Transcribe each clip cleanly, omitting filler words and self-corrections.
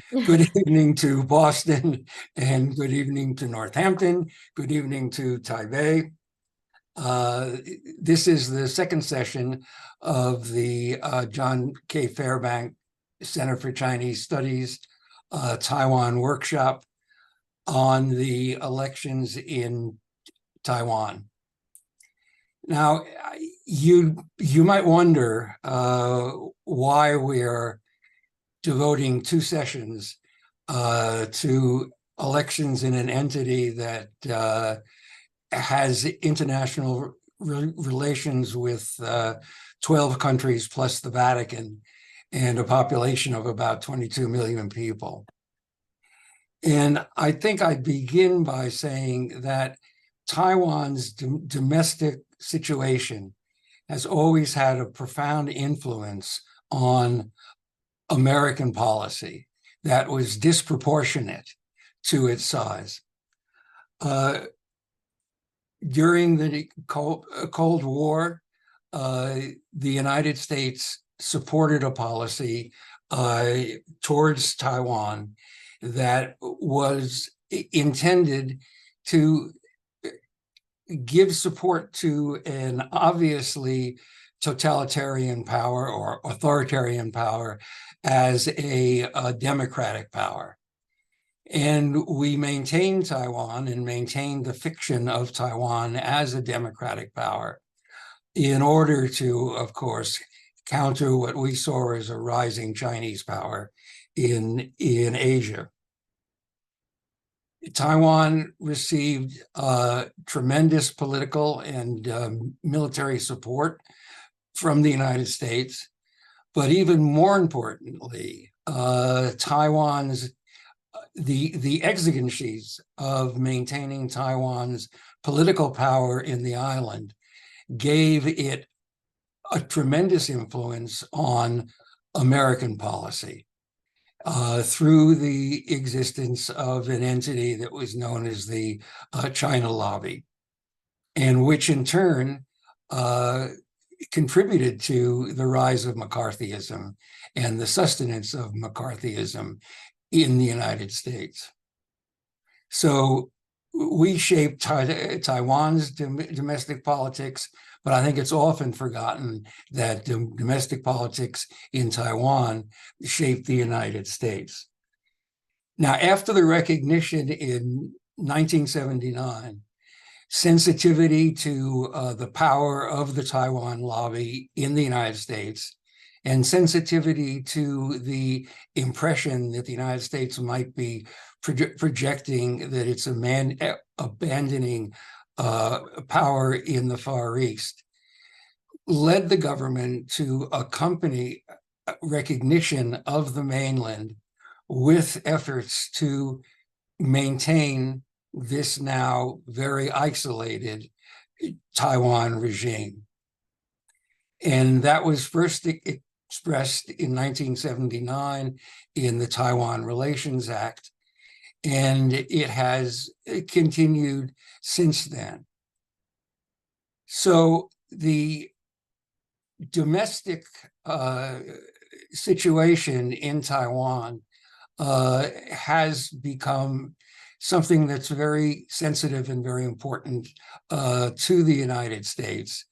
Good evening to Boston, and good evening to Northampton. Good evening to Taipei. This is the second session of the John K. Fairbank Center for Chinese Studies Taiwan Workshop on the elections in Taiwan. Now, you might wonder why we're devoting two sessions to elections in an entity that has international relations with 12 countries plus the Vatican and a population of about 22 million people. And I think I'd begin by saying that Taiwan's domestic situation has always had a profound influence on American policy that was disproportionate to its size. During the Cold War, the United States supported a policy towards Taiwan that was intended to give support to an obviously totalitarian power or authoritarian power as a democratic power. And we maintained Taiwan and maintained the fiction of Taiwan as a democratic power in order to, of course, counter what we saw as a rising Chinese power in Asia. Taiwan received tremendous political and military support from the United States, but even more importantly, Taiwan's the exigencies of maintaining Taiwan's political power in the island gave it a tremendous influence on American policy through the existence of an entity that was known as the China Lobby, and which in turn contributed to the rise of McCarthyism and the sustenance of McCarthyism in the United States. So we shaped Taiwan's domestic politics, but I think it's often forgotten that domestic politics in Taiwan shaped the United States. Now, after the recognition in 1979, sensitivity to the power of the Taiwan lobby in the United States and sensitivity to the impression that the United States might be projecting that it's abandoning power in the Far East led the government to accompany recognition of the mainland with efforts to maintain this now very isolated Taiwan regime. And that was first expressed in 1979 in the Taiwan Relations Act, and it has continued since then. So the domestic situation in Taiwan has become something that's very sensitive and very important to the United States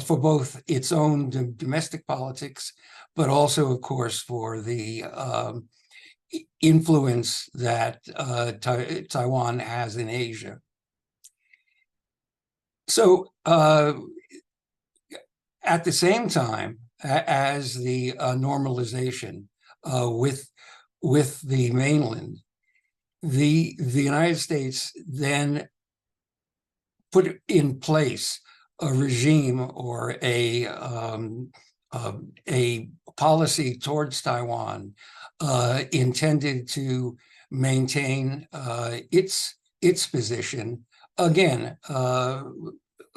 for both its own domestic politics, but also, of course, for the influence that Taiwan has in Asia. So at the same time as the normalization with the mainland, the United States then put in place a regime or a policy towards Taiwan intended to maintain its position, again,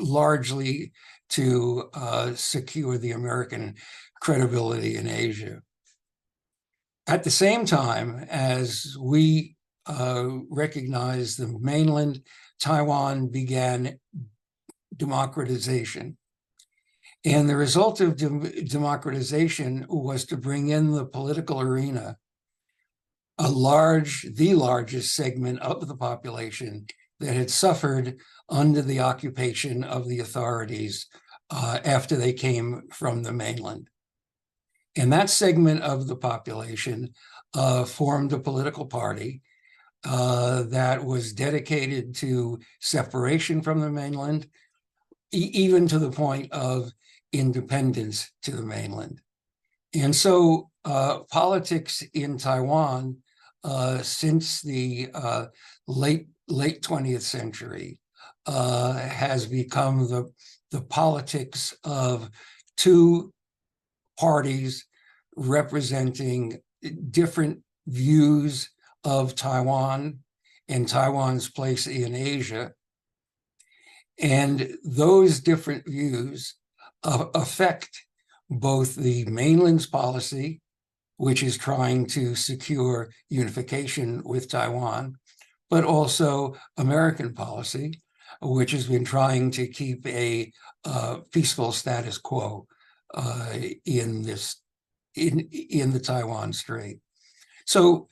largely to secure the American credibility in Asia. At the same time as we recognized the mainland, Taiwan began democratization. And the result of democratization was to bring in the political arena the largest segment of the population that had suffered under the occupation of the authorities after they came from the mainland. And that segment of the population formed a political party that was dedicated to separation from the mainland, even to the point of independence to the mainland. And so politics in Taiwan since the late 20th century has become the politics of two parties representing different views of Taiwan and Taiwan's place in Asia. And those different views affect both the mainland's policy, which is trying to secure unification with Taiwan, but also American policy, which has been trying to keep a peaceful status quo in the Taiwan Strait. So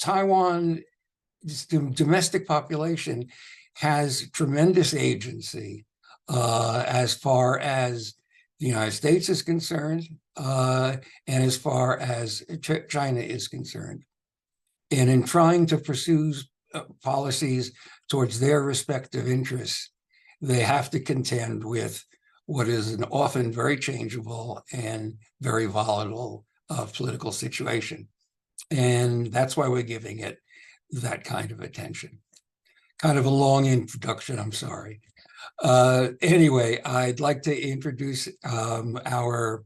Taiwan domestic population has tremendous agency as far as the United States is concerned, and as far as China is concerned. And in trying to pursue policies towards their respective interests, they have to contend with what is an often very changeable and very volatile political situation. And that's why we're giving it that kind of attention. Kind of a long introduction, I'm sorry. Anyway, I'd like to introduce our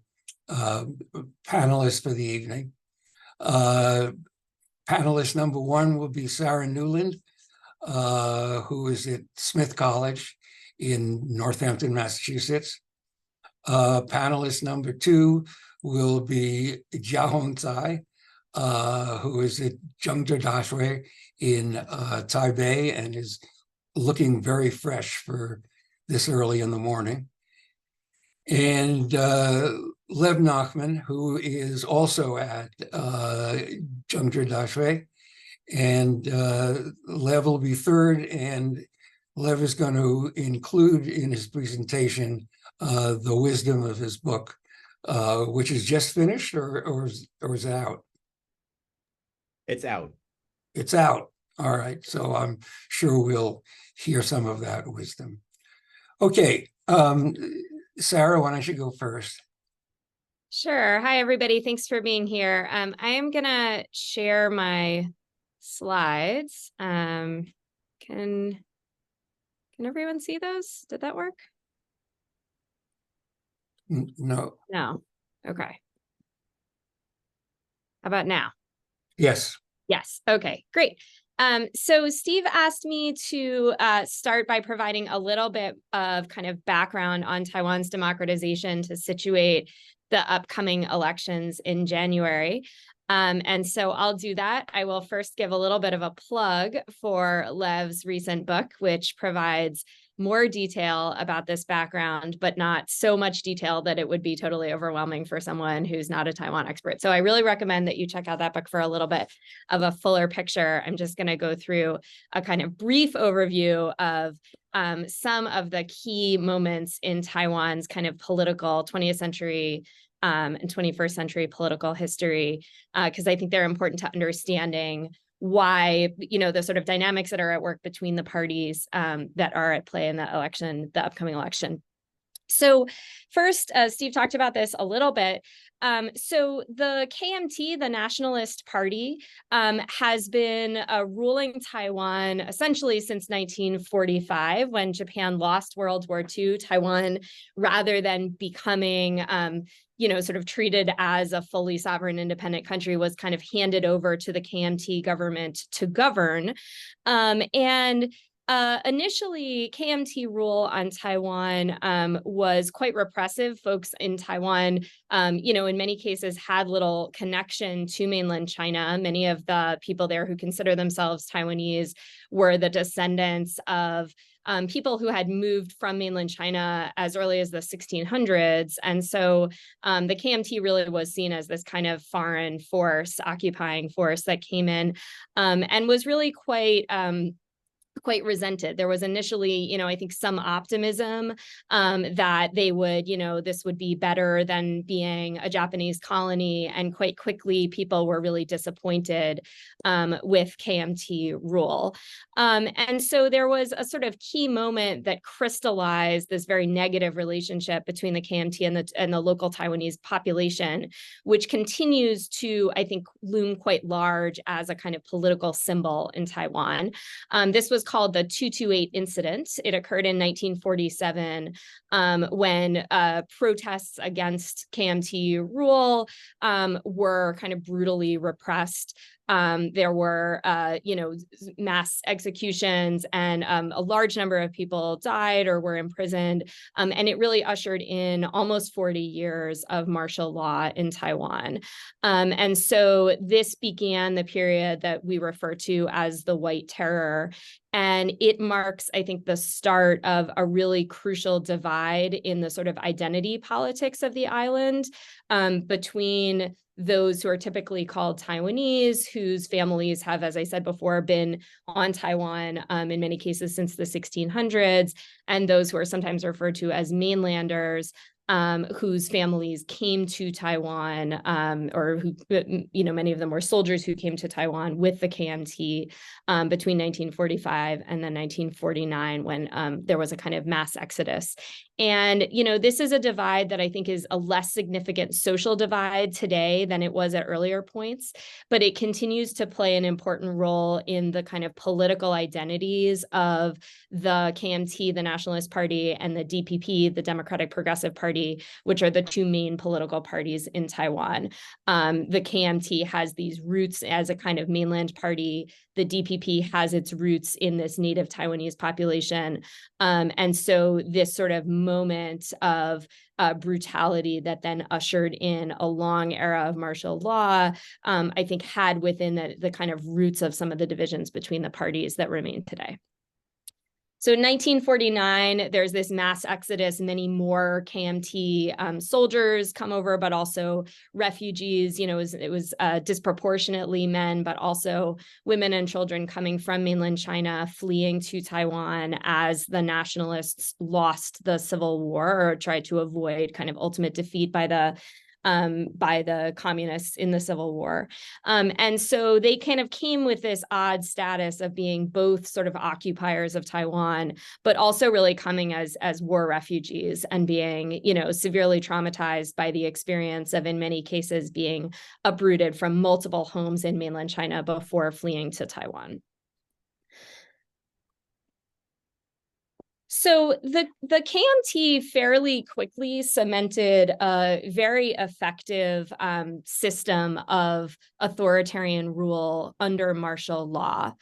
panelists for the evening. Panelist number one will be Sara Newland, who is at Smith College in Northampton, Massachusetts. Panelist number two will be Chia-hung Tsai, who is at Chengchi in Taipei and is looking very fresh for this early in the morning. And Lev Nachman, who is also at Chengchi, and Lev will be third, and Lev is going to include in his presentation the wisdom of his book, which is just finished, or is it out? It's out. It's out. All right. So I'm sure we'll hear some of that wisdom. Okay. Sara, why don't you go first? Sure. Hi, everybody. Thanks for being here. I am going to share my slides. Can everyone see those? Did that work? No. No. Okay. How about now? Yes. Yes. Okay, great. So Steve asked me to start by providing a little bit of kind of background on Taiwan's democratization to situate the upcoming elections in January. And so I'll do that. I will first give a little bit of a plug for Lev's recent book, which provides more detail about this background, but not so much detail that it would be totally overwhelming for someone who's not a Taiwan expert. So I really recommend that you check out that book for a little bit of a fuller picture. I'm just going to go through a kind of brief overview of some of the key moments in Taiwan's kind of political 20th century and 21st century political history, because I think they're important to understanding why, the sort of dynamics that are at work between the parties that are at play in the election, the upcoming election. So first, Steve talked about this a little bit. So the KMT, the Nationalist Party, has been ruling Taiwan essentially since 1945, when Japan lost World War II. Taiwan, rather than becoming sort of treated as a fully sovereign independent country, was kind of handed over to the KMT government to govern. Initially, KMT rule on Taiwan was quite repressive. Folks in Taiwan, in many cases had little connection to mainland China. Many of the people there who consider themselves Taiwanese were the descendants of people who had moved from mainland China as early as the 1600s. And so the KMT really was seen as this kind of foreign force, occupying force that came in and was really quite resented. There was initially, I think some optimism that they would, this would be better than being a Japanese colony. And quite quickly, people were really disappointed with KMT rule. And so there was a sort of key moment that crystallized this very negative relationship between the KMT and the local Taiwanese population, which continues to, I think, loom quite large as a kind of political symbol in Taiwan. This was called the 228 incident. It occurred in 1947 when protests against KMT rule were kind of brutally repressed. There were, mass executions, and a large number of people died or were imprisoned. And it really ushered in almost 40 years of martial law in Taiwan. And so this began the period that we refer to as the White Terror. And it marks, I think, the start of a really crucial divide in the sort of identity politics of the island between those who are typically called Taiwanese, whose families have, as I said before, been on Taiwan in many cases since the 1600s, and those who are sometimes referred to as mainlanders, whose families came to Taiwan, or who, many of them were soldiers who came to Taiwan with the KMT between 1945 and then 1949, when there was a kind of mass exodus. And, this is a divide that I think is a less significant social divide today than it was at earlier points, but it continues to play an important role in the kind of political identities of the KMT, the Nationalist Party, and the DPP, the Democratic Progressive Party, which are the two main political parties in Taiwan. The KMT has these roots as a kind of mainland party. The DPP has its roots in this native Taiwanese population. And so this sort of moment of brutality that then ushered in a long era of martial law, I think had within the kind of roots of some of the divisions between the parties that remain today. So in 1949, there's this mass exodus. Many more KMT soldiers come over, but also refugees. It was disproportionately men, but also women and children coming from mainland China, fleeing to Taiwan as the nationalists lost the Civil War, or tried to avoid kind of ultimate defeat by the communists in the Civil War. And so they kind of came with this odd status of being both sort of occupiers of Taiwan, but also really coming as war refugees and being, severely traumatized by the experience of, in many cases, being uprooted from multiple homes in mainland China before fleeing to Taiwan. So the KMT fairly quickly cemented a very effective system of authoritarian rule under martial law.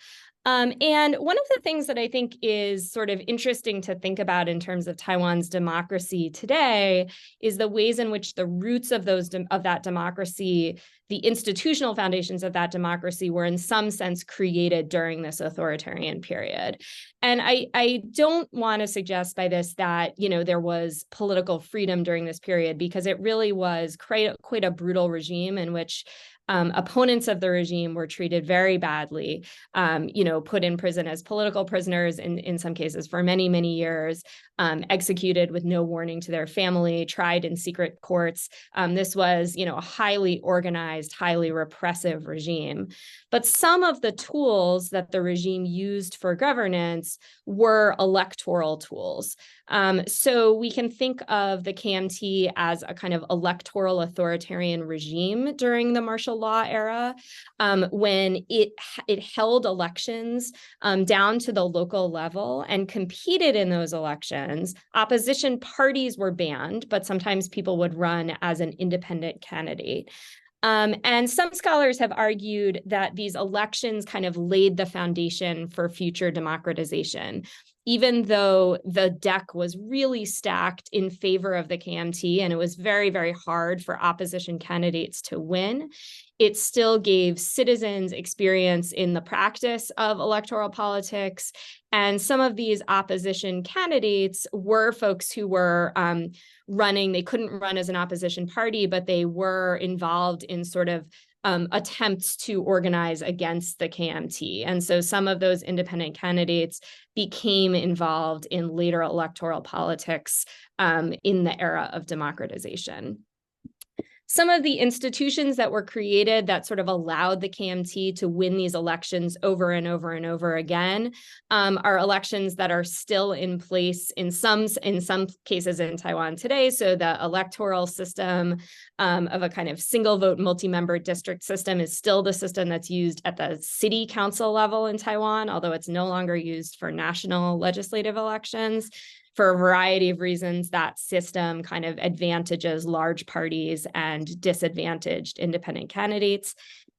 And one of the things that I think is sort of interesting to think about in terms of Taiwan's democracy today is the ways in which the roots of that democracy, the institutional foundations of that democracy, were in some sense created during this authoritarian period. And I don't want to suggest by this that, there was political freedom during this period, because it really was quite a brutal regime in which opponents of the regime were treated very badly, put in prison as political prisoners in some cases for many, many years, executed with no warning to their family, tried in secret courts. This was, a highly organized, highly repressive regime. But some of the tools that the regime used for governance were electoral tools. So we can think of the KMT as a kind of electoral authoritarian regime during the martial law era, when it held elections down to the local level and competed in those elections. Opposition parties were banned, but sometimes people would run as an independent candidate. And some scholars have argued that these elections kind of laid the foundation for future democratization. even though the deck was really stacked in favor of the KMT, and it was very, very hard for opposition candidates to win, it still gave citizens experience in the practice of electoral politics. And some of these opposition candidates were folks who were running. They couldn't run as an opposition party, but they were involved in sort of attempts to organize against the KMT. And so some of those independent candidates became involved in later electoral politics in the era of democratization. Some of the institutions that were created that sort of allowed the KMT to win these elections over and over and over again are elections that are still in place in some cases in Taiwan today. So the electoral system of a kind of single vote multi-member district system is still the system that's used at the city council level in Taiwan, although it's no longer used for national legislative elections. For a variety of reasons, that system kind of advantages large parties and disadvantaged independent candidates.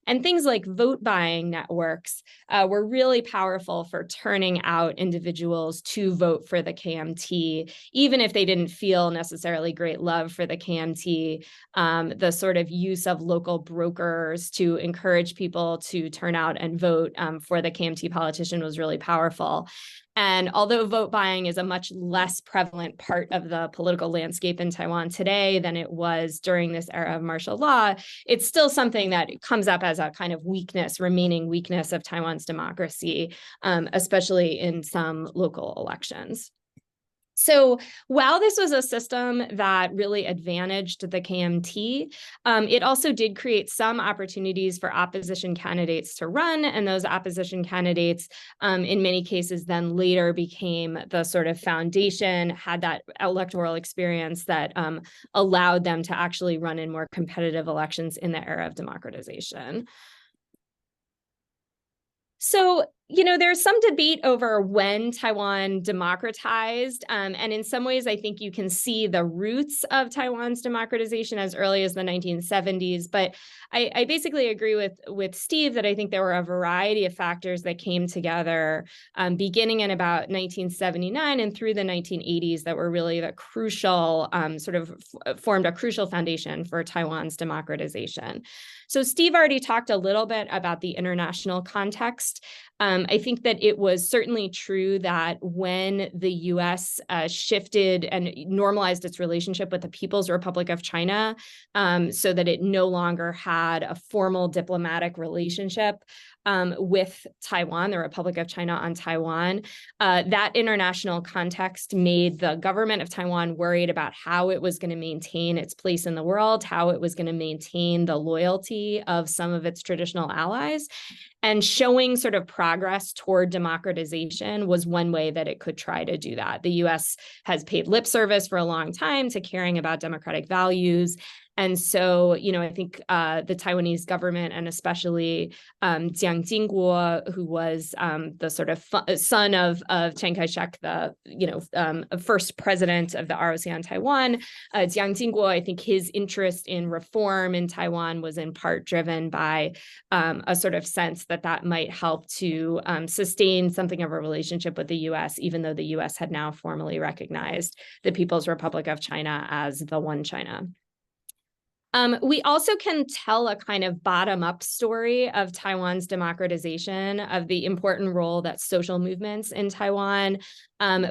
And things like vote buying networks were really powerful for turning out individuals to vote for the KMT, even if they didn't feel necessarily great love for the KMT. The sort of use of local brokers to encourage people to turn out and vote for the KMT politician was really powerful. And although vote buying is a much less prevalent part of the political landscape in Taiwan today than it was during this era of martial law, it's still something that comes up as a kind of weakness, remaining weakness of Taiwan's democracy, especially in some local elections. So while this was a system that really advantaged the KMT, it also did create some opportunities for opposition candidates to run, and those opposition candidates, in many cases, then later became the sort of foundation, had that electoral experience that allowed them to actually run in more competitive elections in the era of democratization. So, there's some debate over when Taiwan democratized, and in some ways, I think you can see the roots of Taiwan's democratization as early as the 1970s. But I basically agree with Steve that I think there were a variety of factors that came together beginning in about 1979 and through the 1980s that were really the crucial, formed a crucial foundation for Taiwan's democratization. So Steve already talked a little bit about the international context. I think that it was certainly true that when the U.S. shifted and normalized its relationship with the People's Republic of China, so that it no longer had a formal diplomatic relationship with Taiwan, the Republic of China on Taiwan, that international context made the government of Taiwan worried about how it was going to maintain its place in the world, how it was going to maintain the loyalty of some of its traditional allies. And showing sort of progress toward democratization was one way that it could try to do that. The U.S. has paid lip service for a long time to caring about democratic values. And so, I think the Taiwanese government, and especially Jiang Jingguo, who was the sort of son of Chiang Kai-shek, the first president of the ROC on Taiwan, Jiang Jingguo, I think his interest in reform in Taiwan was in part driven by a sort of sense that might help to sustain something of a relationship with the U.S., even though the U.S. had now formally recognized the People's Republic of China as the one China. We also can tell a kind of bottom-up story of Taiwan's democratization, of the important role that social movements in Taiwan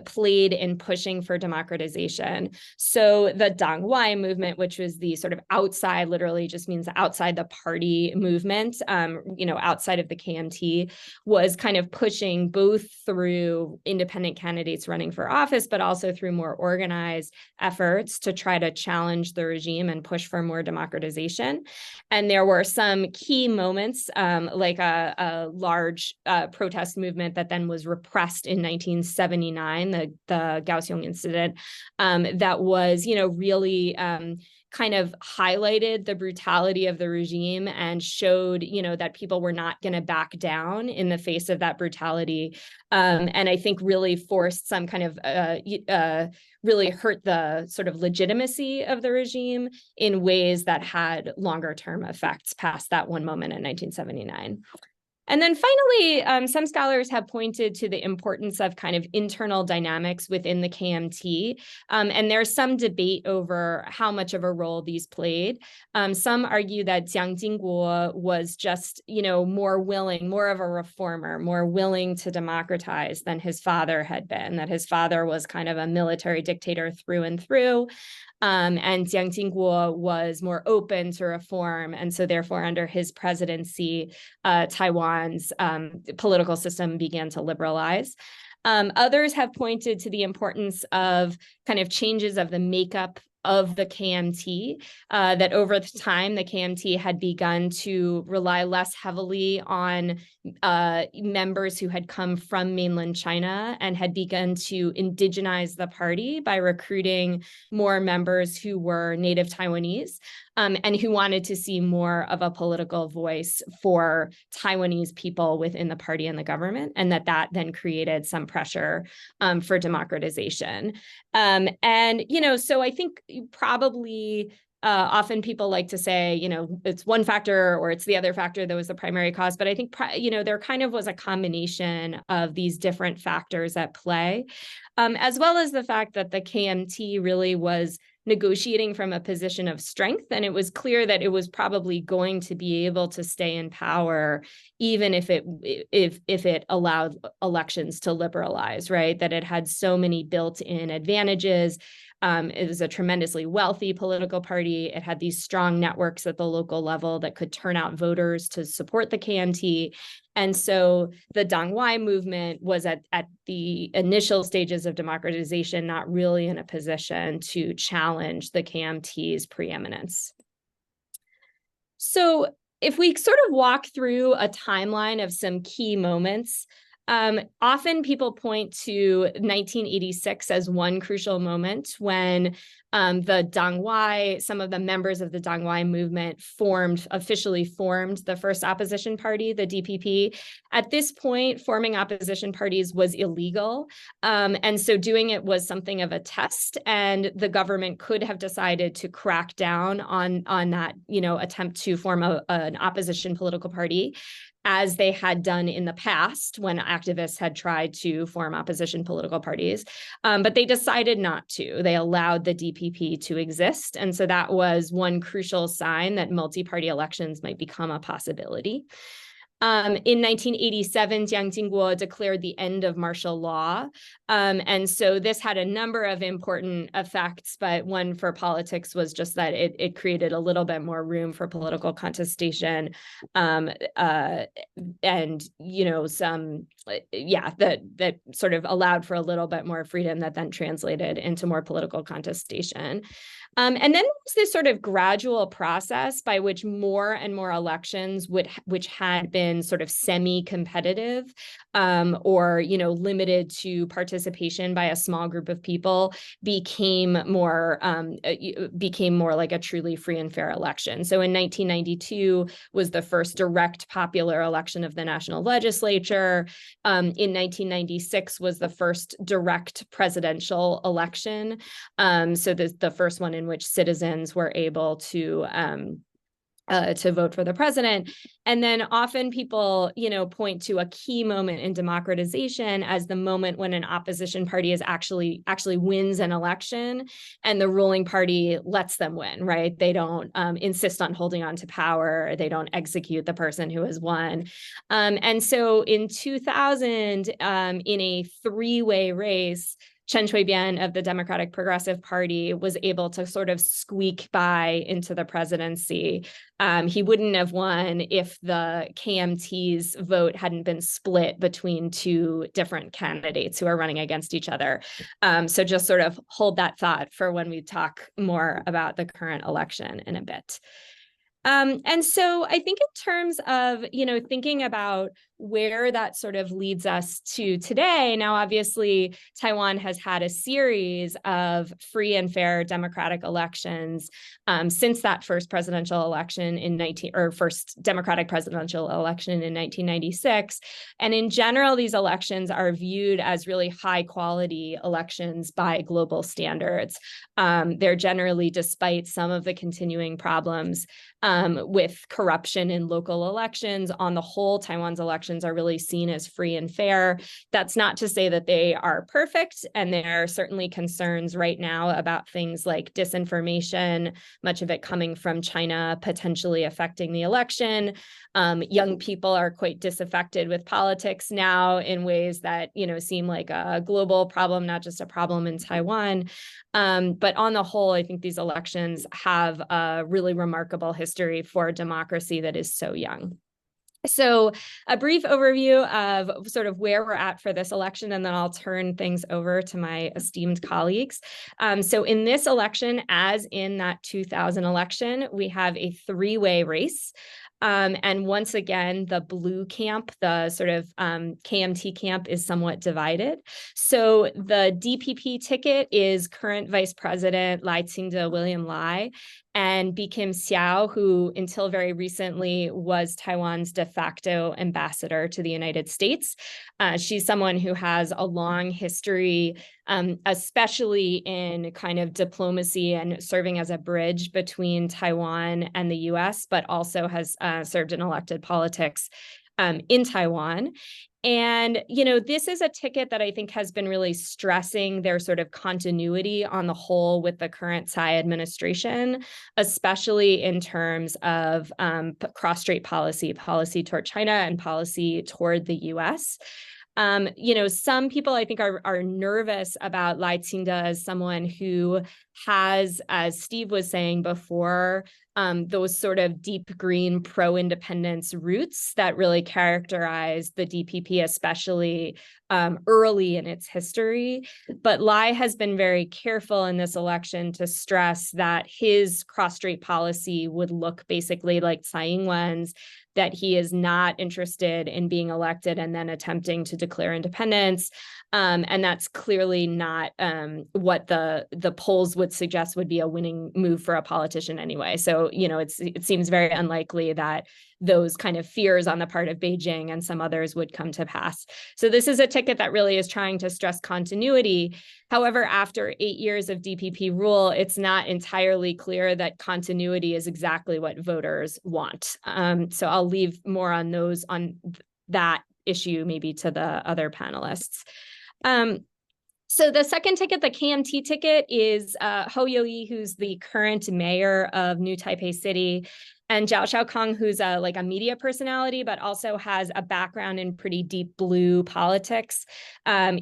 played in pushing for democratization. So the Dangwai movement, which was the sort of outside, literally just means outside the party movement, outside of the KMT, was kind of pushing both through independent candidates running for office, but also through more organized efforts to try to challenge the regime and push for more democratization. And there were some key moments, like a large protest movement that then was repressed in 1979, the Kaohsiung incident, that was, really kind of highlighted the brutality of the regime and showed, that people were not going to back down in the face of that brutality. And I think really forced some kind of, really hurt the sort of legitimacy of the regime in ways that had longer term effects past that one moment in 1979. And then finally, some scholars have pointed to the importance of kind of internal dynamics within the KMT. And there's some debate over how much of a role these played. Some argue that Jiang Jingguo was just, more willing, more of a reformer, more willing to democratize than his father had been, that his father was kind of a military dictator through and through. And Jiang Jingguo was more open to reform. And so therefore, under his presidency, Taiwan's political system began to liberalize. Others have pointed to the importance of kind of changes of the makeup of the KMT, that over time, the KMT had begun to rely less heavily on members who had come from mainland China and had begun to indigenize the party by recruiting more members who were native Taiwanese, and who wanted to see more of a political voice for Taiwanese people within the party and the government, and that then created some pressure for democratization. So I think probably often people like to say, it's one factor or it's the other factor that was the primary cause. But I think, there kind of was a combination of these different factors at play, as well as the fact that the KMT really was negotiating from a position of strength. And it was clear that it was probably going to be able to stay in power, even if it allowed elections to liberalize, right? That it had so many built-in advantages. It was a tremendously wealthy political party. It had these strong networks at the local level that could turn out voters to support the KMT. And so the Dangwai movement was at the initial stages of democratization, not really in a position to challenge the KMT's preeminence. So if we sort of walk through a timeline of some key moments, often people point to 1986 as one crucial moment when the Dangwai, some of the members of the Dangwai movement officially formed the first opposition party, the DPP. At this point, forming opposition parties was illegal. And so doing it was something of a test, and the government could have decided to crack down on that, attempt to form an opposition political party, as they had done in the past when activists had tried to form opposition political parties. But they decided not to. They allowed the DPP to exist. And so that was one crucial sign that multi-party elections might become a possibility. In 1987, Jiang Jingguo declared the end of martial law. And so this had a number of important effects, but one for politics was just that it created a little bit more room for political contestation, that sort of allowed for a little bit more freedom that then translated into more political contestation. And then there was this sort of gradual process by which more and more elections which had been sort of semi-competitive or limited to participation by a small group of people became more like a truly free and fair election. So in 1992 was the first direct popular election of the national legislature. In 1996 was the first direct presidential election. So the first one in which citizens were able to vote for the president. And then often people, point to a key moment in democratization as the moment when an opposition party is actually wins an election and the ruling party lets them win, right? They don't insist on holding on to power. They don't execute the person who has won. And so in 2000, in a three-way race, Chen Shui-bian of the Democratic Progressive Party was able to sort of squeak by into the presidency. He wouldn't have won if the KMT's vote hadn't been split between two different candidates who are running against each other. So just sort of hold that thought for when we talk more about the current election in a bit. And so I think in terms of, thinking about where that sort of leads us to today, now, obviously, Taiwan has had a series of free and fair democratic elections since that first presidential election first democratic presidential election in 1996. And in general, these elections are viewed as really high quality elections by global standards. They're generally, despite some of the continuing problems, with corruption in local elections. On the whole, Taiwan's elections are really seen as free and fair. That's not to say that they are perfect, and there are certainly concerns right now about things like disinformation, much of it coming from China, potentially affecting the election. Young people are quite disaffected with politics now in ways that, seem like a global problem, not just a problem in Taiwan. But on the whole, I think these elections have a really remarkable history for a democracy that is so young. So a brief overview of sort of where we're at for this election, and then I'll turn things over to my esteemed colleagues. So in this election, as in that 2000 election, we have a three-way race. And once again, the blue camp, the sort of KMT camp, is somewhat divided. So the DPP ticket is current Vice President Lai Ching-te, William Lai, and Bi Kim Xiao, who until very recently was Taiwan's de facto ambassador to the United States. She's someone who has a long history, especially in kind of diplomacy and serving as a bridge between Taiwan and the US, but also has served in elected politics in Taiwan. And, this is a ticket that I think has been really stressing their sort of continuity on the whole with the current Tsai administration, especially in terms of cross-strait policy toward China and policy toward the US. Some people I think are nervous about Lai Ching-te as someone who has, as Steve was saying before, those sort of deep green pro-independence roots that really characterize the DPP, especially early in its history. But Lai has been very careful in this election to stress that his cross-strait policy would look basically like Tsai Ing-wen's, that he is not interested in being elected and then attempting to declare independence. And that's clearly not what the polls would suggest would be a winning move for a politician anyway. So, it seems very unlikely that those kind of fears on the part of Beijing and some others would come to pass. So this is a ticket that really is trying to stress continuity. However, after 8 years of DPP rule, it's not entirely clear that continuity is exactly what voters want. So I'll leave more on that issue maybe to the other panelists. So the second ticket, the KMT ticket, is Ho Yo-yi, who's the current mayor of New Taipei City, and Zhao Xiaokong, who's a media personality, but also has a background in pretty deep blue politics.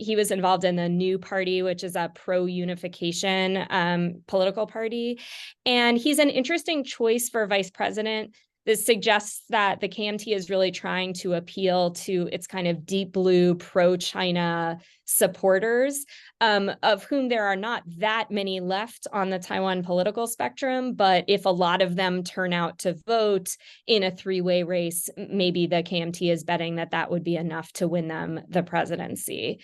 He was involved in the New Party, which is a pro-unification political party. And he's an interesting choice for vice president. This suggests that the KMT is really trying to appeal to its kind of deep blue pro-China supporters, of whom there are not that many left on the Taiwan political spectrum. But if a lot of them turn out to vote in a three-way race, maybe the KMT is betting that that would be enough to win them the presidency.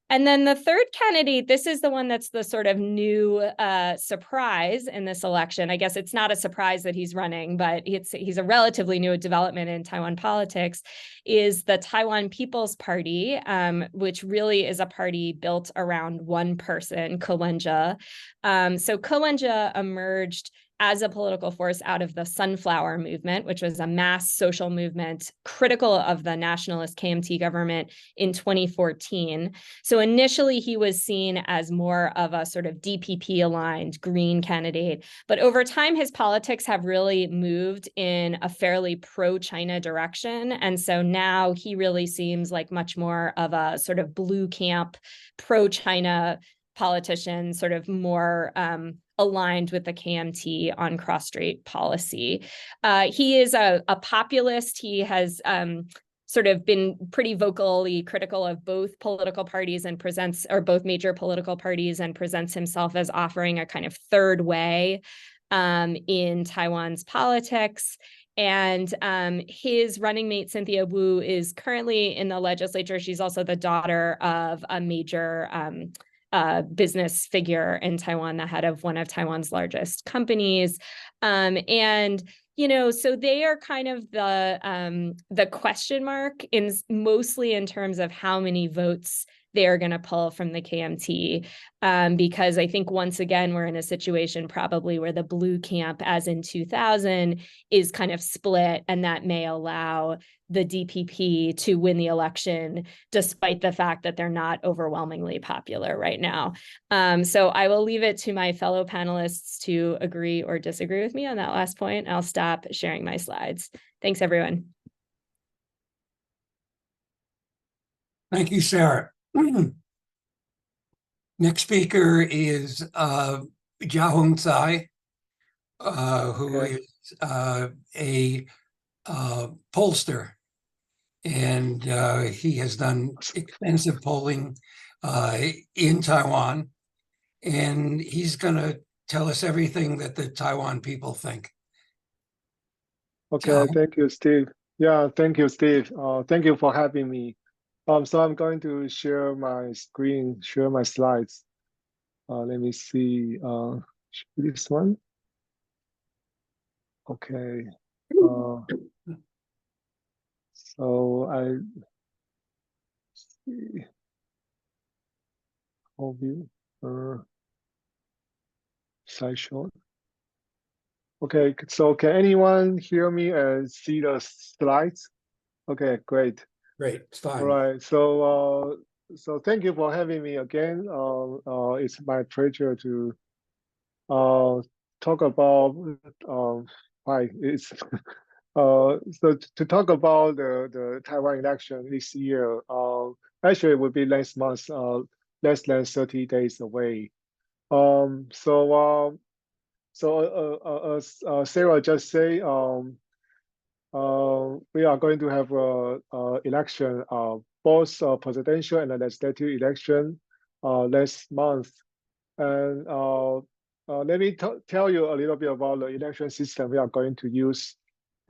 And then the third candidate, this is the one that's the sort of new surprise in this election. I guess it's not a surprise that he's running, but he's a relatively new development in Taiwan politics, is the Taiwan People's Party, which really is a party built around one person, Ko Wen-je. So Ko Wen-je emerged as a political force out of the Sunflower Movement, which was a mass social movement critical of the nationalist KMT government in 2014. So initially he was seen as more of a sort of DPP-aligned green candidate, but over time his politics have really moved in a fairly pro-China direction. And so now he really seems like much more of a sort of blue camp, pro-China politician, sort of more aligned with the KMT on cross-strait policy. He is a populist. He has sort of been pretty vocally critical of both political parties and both major political parties, and presents himself as offering a kind of third way in Taiwan's politics. And his running mate, Cynthia Wu, is currently in the legislature. She's also the daughter of a major business figure in Taiwan, the head of one of Taiwan's largest companies. And, so they are kind of the question mark mostly in terms of how many votes they're going to pull from the KMT, because I think once again, we're in a situation probably where the blue camp, as in 2000, is kind of split, and that may allow the DPP to win the election, despite the fact that they're not overwhelmingly popular right now. So I will leave it to my fellow panelists to agree or disagree with me on that last point. I'll stop sharing my slides. Thanks, everyone. Thank you, Sarah. Next speaker is Chia-hung Tsai, who is a pollster, and he has done extensive polling in Taiwan, and he's going to tell us everything that the Taiwan people think. Okay, Chia-hung. thank you, Steve. Yeah, thank you, Steve. Thank you for having me. So I'm going to share my screen, share my slides. Let me see this one. Okay. So I see overview, slideshow. Okay, so can anyone hear me and see the slides? Okay, great. Great, it's fine. All right, so thank you for having me again. It's my pleasure to talk about so to talk about the Taiwan election this year. Actually, it will be next month, less than 30 days away. As Sarah just said, we are going to have a election, both presidential and legislative election next month. And let me tell you a little bit about the election system we are going to use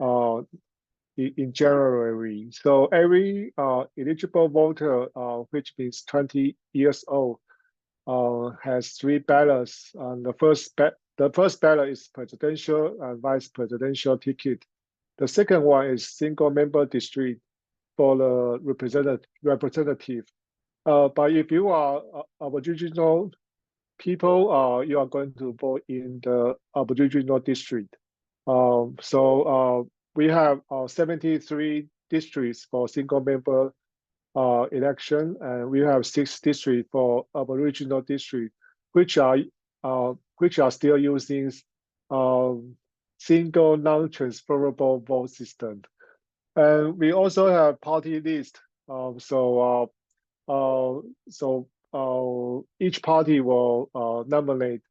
in January. So every eligible voter, which means 20 years old, has 3 ballots. The first ballot is presidential and vice presidential ticket. The second one is single member district for the representative. But if you are Aboriginal people, you are going to vote in the Aboriginal district. We have 73 districts for single member election, and we have 6 districts for Aboriginal district, which are still using single non-transferable vote system. And we also have party list. Each party will nominate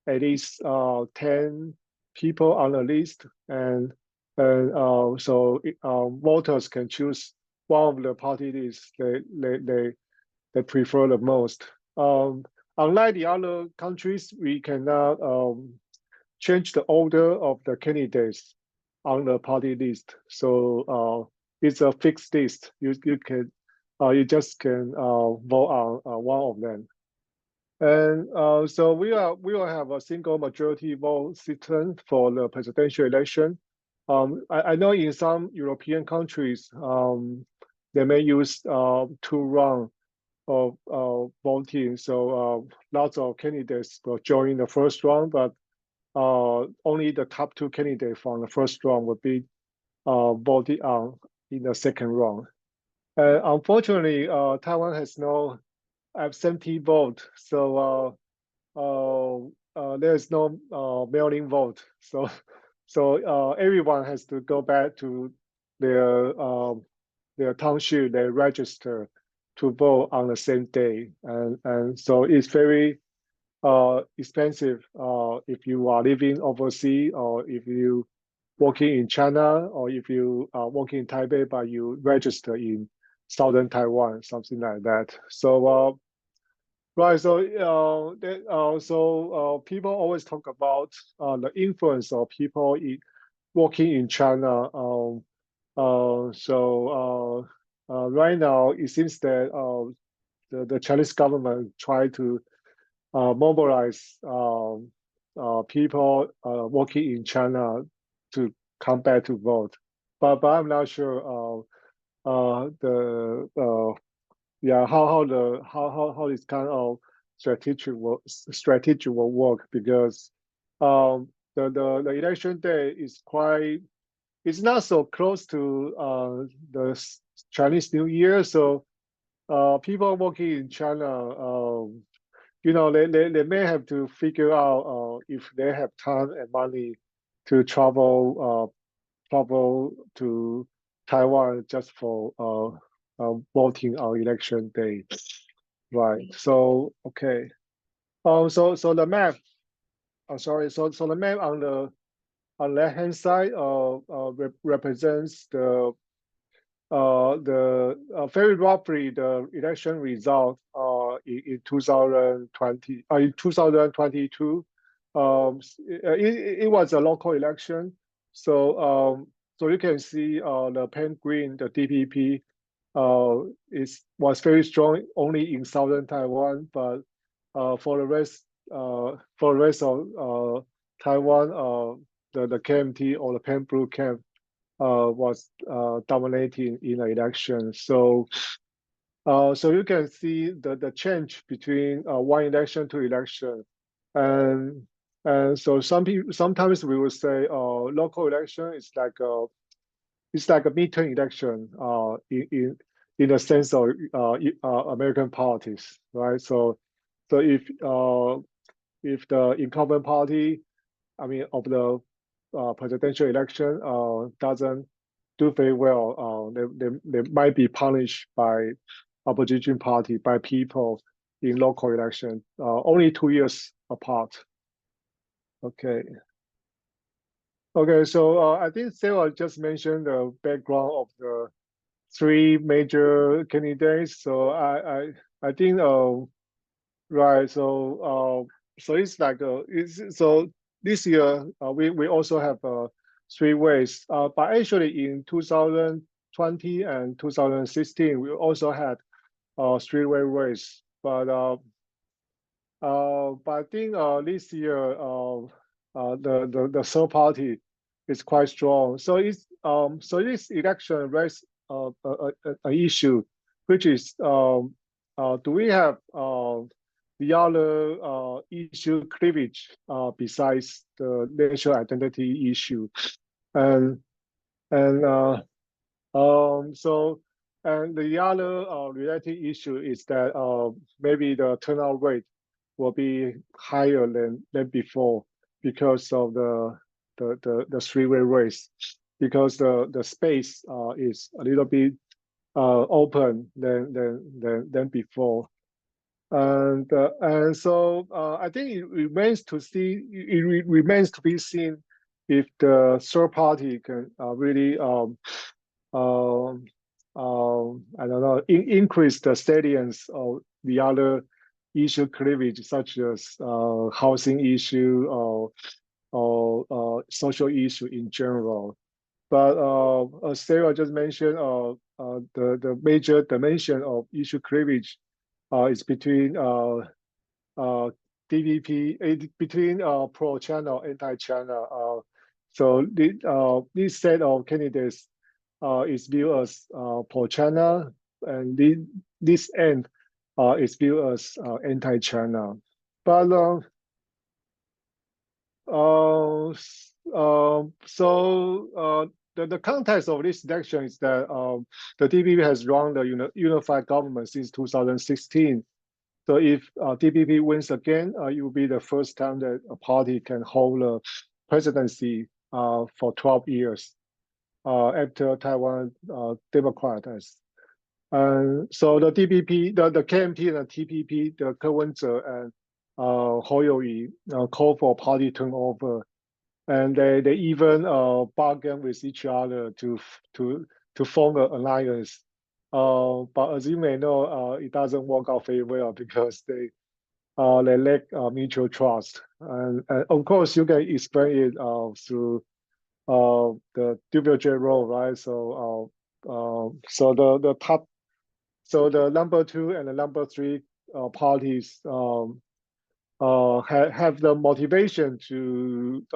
at least 10 people on the list, and voters can choose one of the party lists they prefer the most. Unlike the other countries, we cannot change the order of the candidates on the party list. So it's a fixed list. You you just can vote on one of them. And so we will have a single majority vote system for the presidential election. I know in some European countries, they may use 2 rounds of voting. So lots of candidates will join the first round, but only the top 2 candidates from the first round will be voted on in the second round. Unfortunately, Taiwan has no absentee vote, so there is no mail-in vote. So everyone has to go back to their township, they register to vote on the same day, and so it's very expensive if you are living overseas, or if you working in China, or if you are working in Taipei but you register in southern Taiwan, something like that. So right, so people always talk about the influence of people working in China. Right now it seems that the Chinese government try to mobilize people working in China to come back to vote, but I'm not sure yeah, how this kind of strategy will work, because the election day is quite, it's not so close to the Chinese New Year, so people working in China, they may have to figure out if they have time and money to travel to Taiwan just for voting on election day, right? So okay, so the map. Sorry, so the map on the left hand side represents very roughly the election result in 2020 in 2022. It was a local election, so so you can see the pen green, the DPP was very strong only in southern Taiwan, but for the rest of Taiwan, the KMT or the pen blue camp was dominating in the election. So so you can see the change between one election to election, and so sometimes we would say local election is like a midterm election in the sense of American politics, right? So if the incumbent party, I mean, of the presidential election doesn't do very well, they might be punished by opposition party, by people in local election, only 2 years apart. Okay. Okay, so I think Sarah just mentioned the background of the three major candidates. So I think right. So so it's like so this year we also have three ways. But actually in 2020 and 2016 we also had three-way race. But I think this year the third party is quite strong. So it's so this election raised an issue, which is do we have the other issue cleavage besides the national identity issue, and so and the other related issue is that maybe the turnout rate will be higher than before because of the three-way race, because the space is a little bit open than before, and so I think it remains to see. It remains to be seen if the third party can really I don't know, increase the salience of the other issue cleavage, such as housing issue or social issue in general. But as Sarah just mentioned, the major dimension of issue cleavage is between DPP, between pro-China, anti-China. So this set of candidates is viewed as pro-China, and this end is viewed as anti-China. But the context of this election is that the DPP has run the unified government since 2016. So if DPP wins again, it will be the first time that a party can hold a presidency for 12 years after Taiwan Democrat has. So the DPP, the KMT and the TPP, the Ke-wen-je and Hou You-yi call for party turnover, and they even bargain with each other to form an alliance. But as you may know, it doesn't work out very well because they lack mutual trust, and of course you can explain it through the WJ role, right? So so the top, so the number 2 and the number 3 parties have the motivation to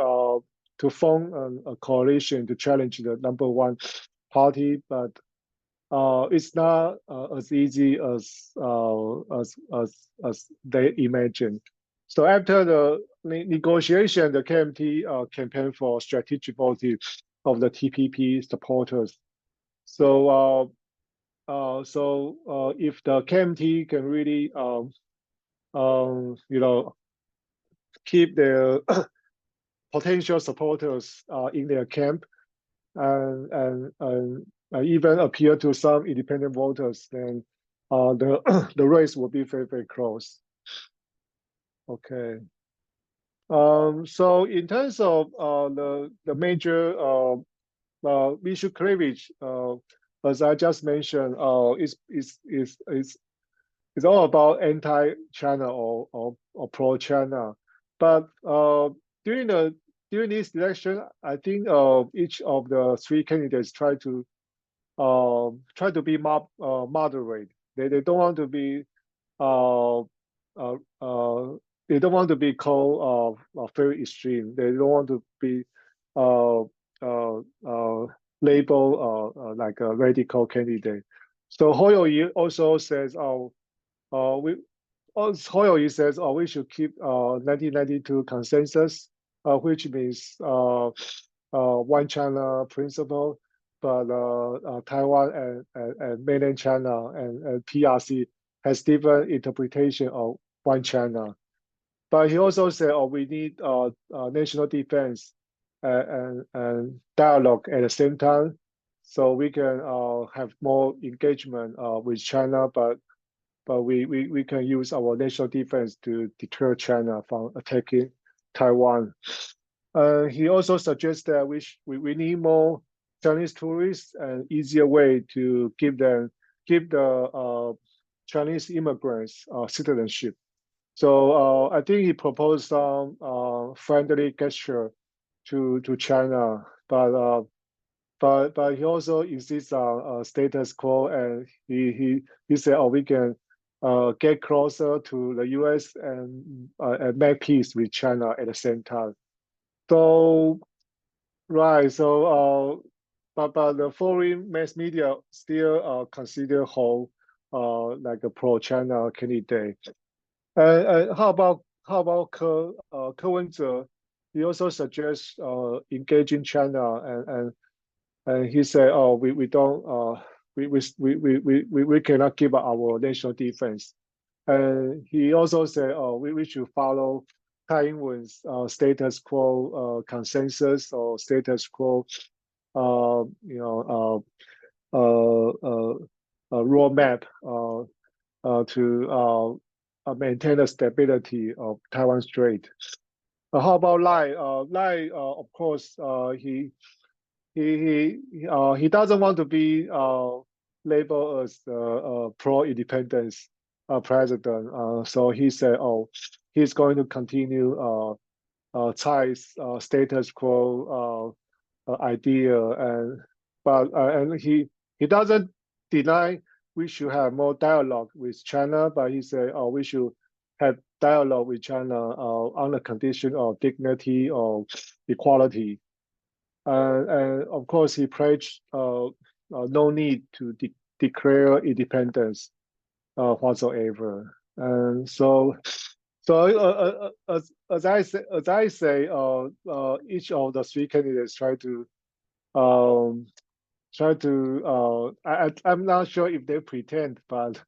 form a coalition to challenge the number 1 party, but it's not as easy as they imagined. So after the negotiation, the KMT campaigned for strategic voting of the TPP supporters. So if the KMT can really keep their potential supporters in their camp and even appeal to some independent voters, then the race will be very, very close. Okay. So in terms of the major issue cleavage, as I just mentioned, is all about anti-China or pro-China. But during this election, I think each of the three candidates try to be moderate. They don't want to be they don't want to be called very extreme. They don't want to be labeled like a radical candidate. So Hoyo also says, Hoyo says, we should keep 1992 consensus, which means one China principle, but Taiwan and mainland China and PRC has different interpretation of one China. But he also said, we need national defense and dialogue at the same time, so we can have more engagement with China, but we can use our national defense to deter China from attacking Taiwan. He also suggests that we need more Chinese tourists and easier way to give the Chinese immigrants citizenship. So I think he proposed some friendly gesture to China, but he also insists on status quo, and he said, we can get closer to the U.S. and make peace with China at the same time. So right, so but the foreign mass media still consider Ho like a pro-China candidate. How about Ke Wen-je? He also suggests engaging China, and he said, we don't we cannot give up our national defense. And he also said, we should follow Tsai Ing-wen's status quo consensus or status quo roadmap to maintain the stability of Taiwan Strait. How about Lai? Lai, of course, he doesn't want to be labeled as pro-independence president. So he said, he's going to continue Tsai's status quo idea, and he doesn't deny we should have more dialogue with China, but he said, we should have dialogue with China on the condition of dignity or equality. And of course, he pledged no need to declare independence whatsoever. And so as I say, each of the three candidates try to I'm not sure if they pretend, but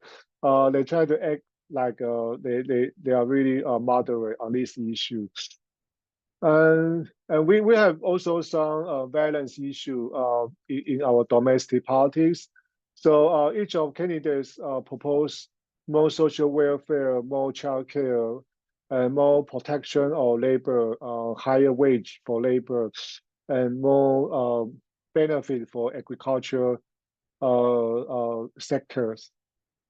they try to act like they are really moderate on this issue. And we have also some balance issue in our domestic politics. So each of candidates propose more social welfare, more childcare, and more protection of labor, higher wage for labor, and more benefit for agriculture sectors.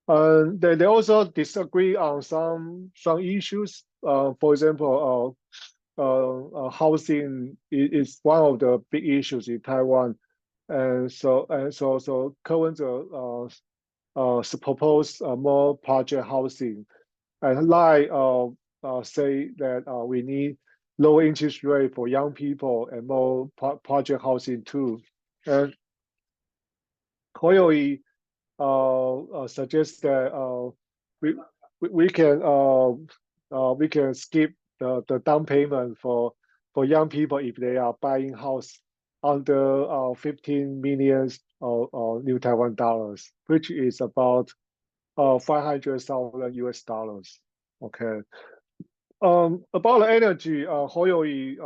They also disagree on some issues. For example, housing is one of the big issues in Taiwan, and so Ke Wen-je propose more project housing, and Lai say that we need low interest rate for young people and more project housing too. And Hoyo suggests that we we can skip the down payment for young people if they are buying house under 15 million new Taiwan dollars, which is about 500,000 US dollars. Okay. About the energy, Hoyoi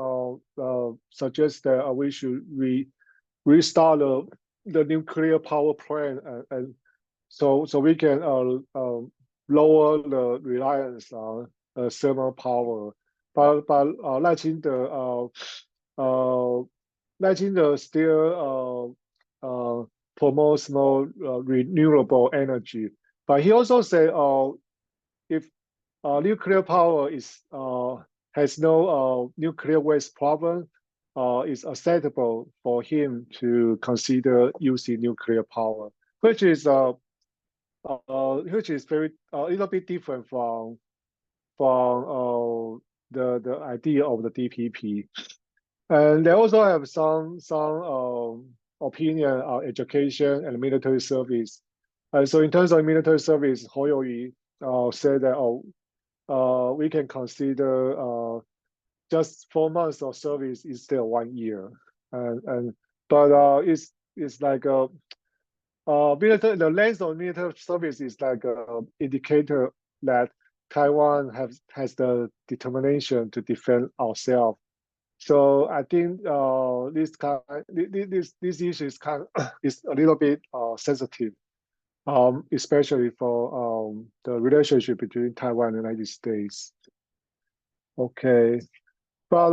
suggests that we should restart the nuclear power plant, and so we can lower the reliance on thermal power. But Lai Ching-te still promotes more renewable energy. But he also said if nuclear power has no nuclear waste problem, it's acceptable for him to consider using nuclear power, which is very a little bit different from the idea of the DPP. And they also have some opinion on education and military service. And so in terms of military service, Hoyoi said that we can consider just 4 months of service instead of 1 year, but it's like military. The length of military service is like an indicator that Taiwan has the determination to defend ourselves. So I think this issue is is a little bit sensitive, especially for the relationship between Taiwan and the United States. Okay, but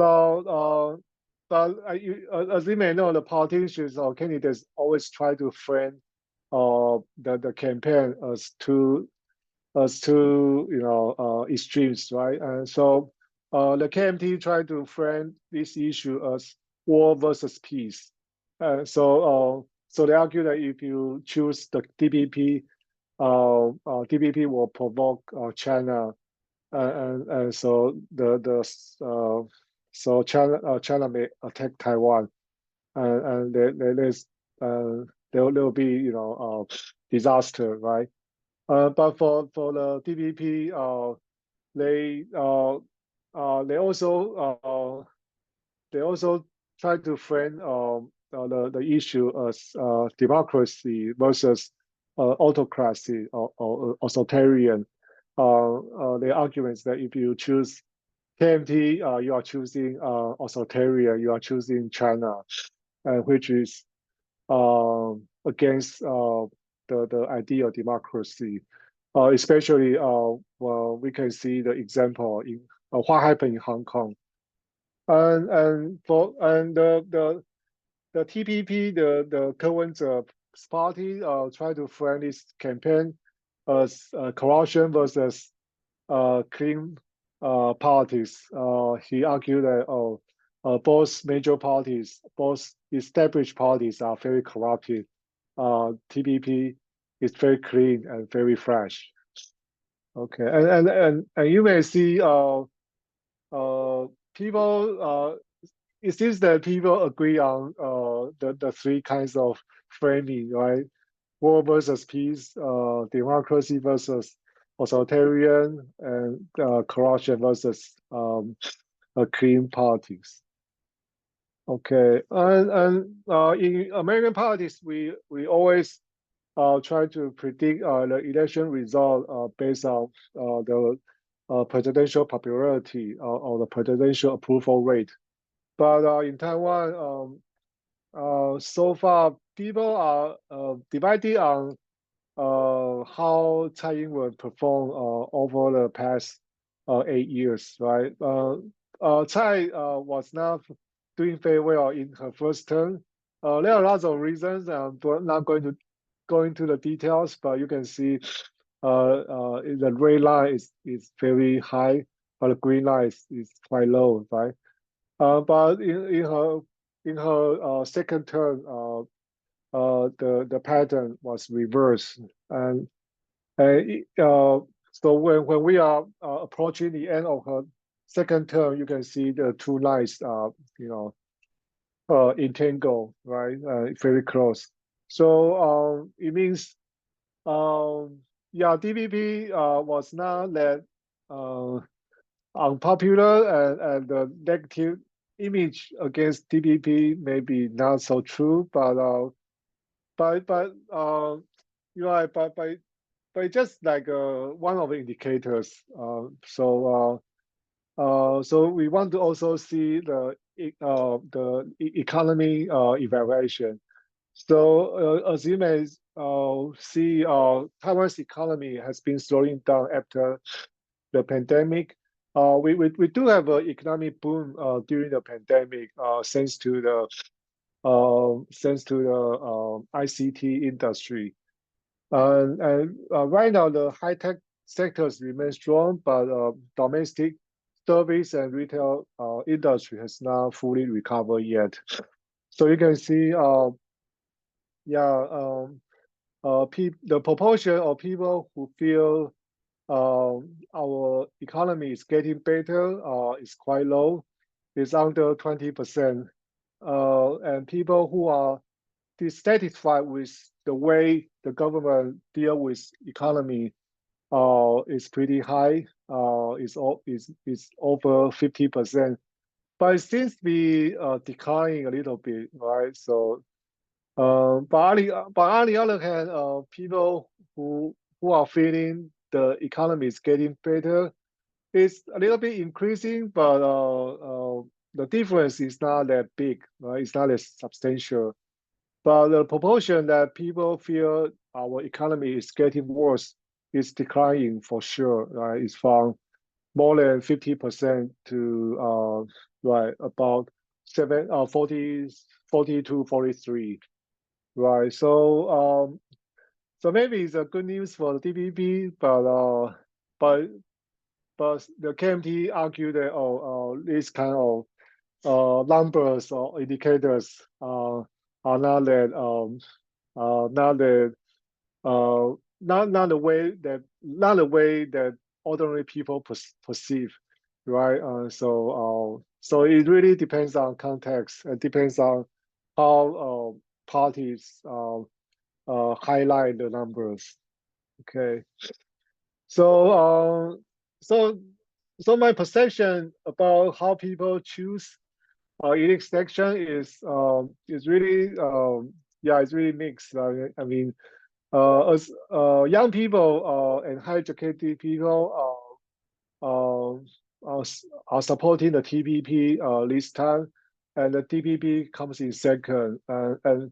as you may know, the politicians or candidates always try to frame the campaign as two extremes, right? And so the KMT tried to frame this issue as war versus peace. So they argue that if you choose the DPP, DPP will provoke China, and so so China may attack Taiwan, and there will be disaster, right? But for the DPP, they also try to frame the issue as democracy versus autocracy or authoritarian. The arguments that if you choose KMT, you are choosing authoritarian, you are choosing China, which is against the idea of democracy. Especially well, we can see the example in what happened in Hong Kong, and the TPP, the Ken-Wen-je party, try to frame this campaign as corruption versus clean politics. He argued that both major parties, both established parties, are very corrupted. TPP is very clean and very fresh. Okay, and you may see people. It seems that people agree on the 3 kinds of framing, right? War versus peace, democracy versus authoritarian, and corruption versus clean politics. Okay, and in American politics, we always try to predict the election result based on the presidential popularity or the presidential approval rate. But in Taiwan, so far people are divided on how Tsai Ing-wen performed over the past 8 years, right? Tsai was not doing very well in her first term. There are lots of reasons. I'm not going to go into the details, but you can see the red line is very high, but the green line is quite low, right? But in her second term, the pattern was reversed, and so when we are approaching the end of her second term, you can see the 2 lines entangled, right? Very close. So it means Yeah, DPP was not that unpopular, and the negative image against DPP may be not so true, but you know, but it's just like one of the indicators. So we want to also see the economy evaluation. So as you may see, Taiwan's economy has been slowing down after the pandemic. We do have an economic boom during the pandemic, thanks to the ICT industry. And right now, the high-tech sectors remain strong, but domestic service and retail industry has not fully recovered yet. So you can see, the proportion of people who feel our economy is getting better is quite low. It's under 20%. And people who are dissatisfied with the way the government deal with economy is pretty high. It's over 50%, but it seems to be declining a little bit, right? So, but on the other hand, people who are feeling the economy is getting better, it's a little bit increasing, but the difference is not that big, right? It's not as substantial. But the proportion that people feel our economy is getting worse is declining for sure, right? It's from more than 50% to right about 40 to 43, right? So maybe it's a good news for the DPP, but the KMT argue that this kind of numbers or indicators are not that not the way that ordinary people perceive, right? So it really depends on context. It depends on how parties highlight the numbers. Okay. So my perception about how people choose elite section is really it's really mixed. I mean, as young people and high educated people are supporting the TPP this time, and the TPP comes in second, and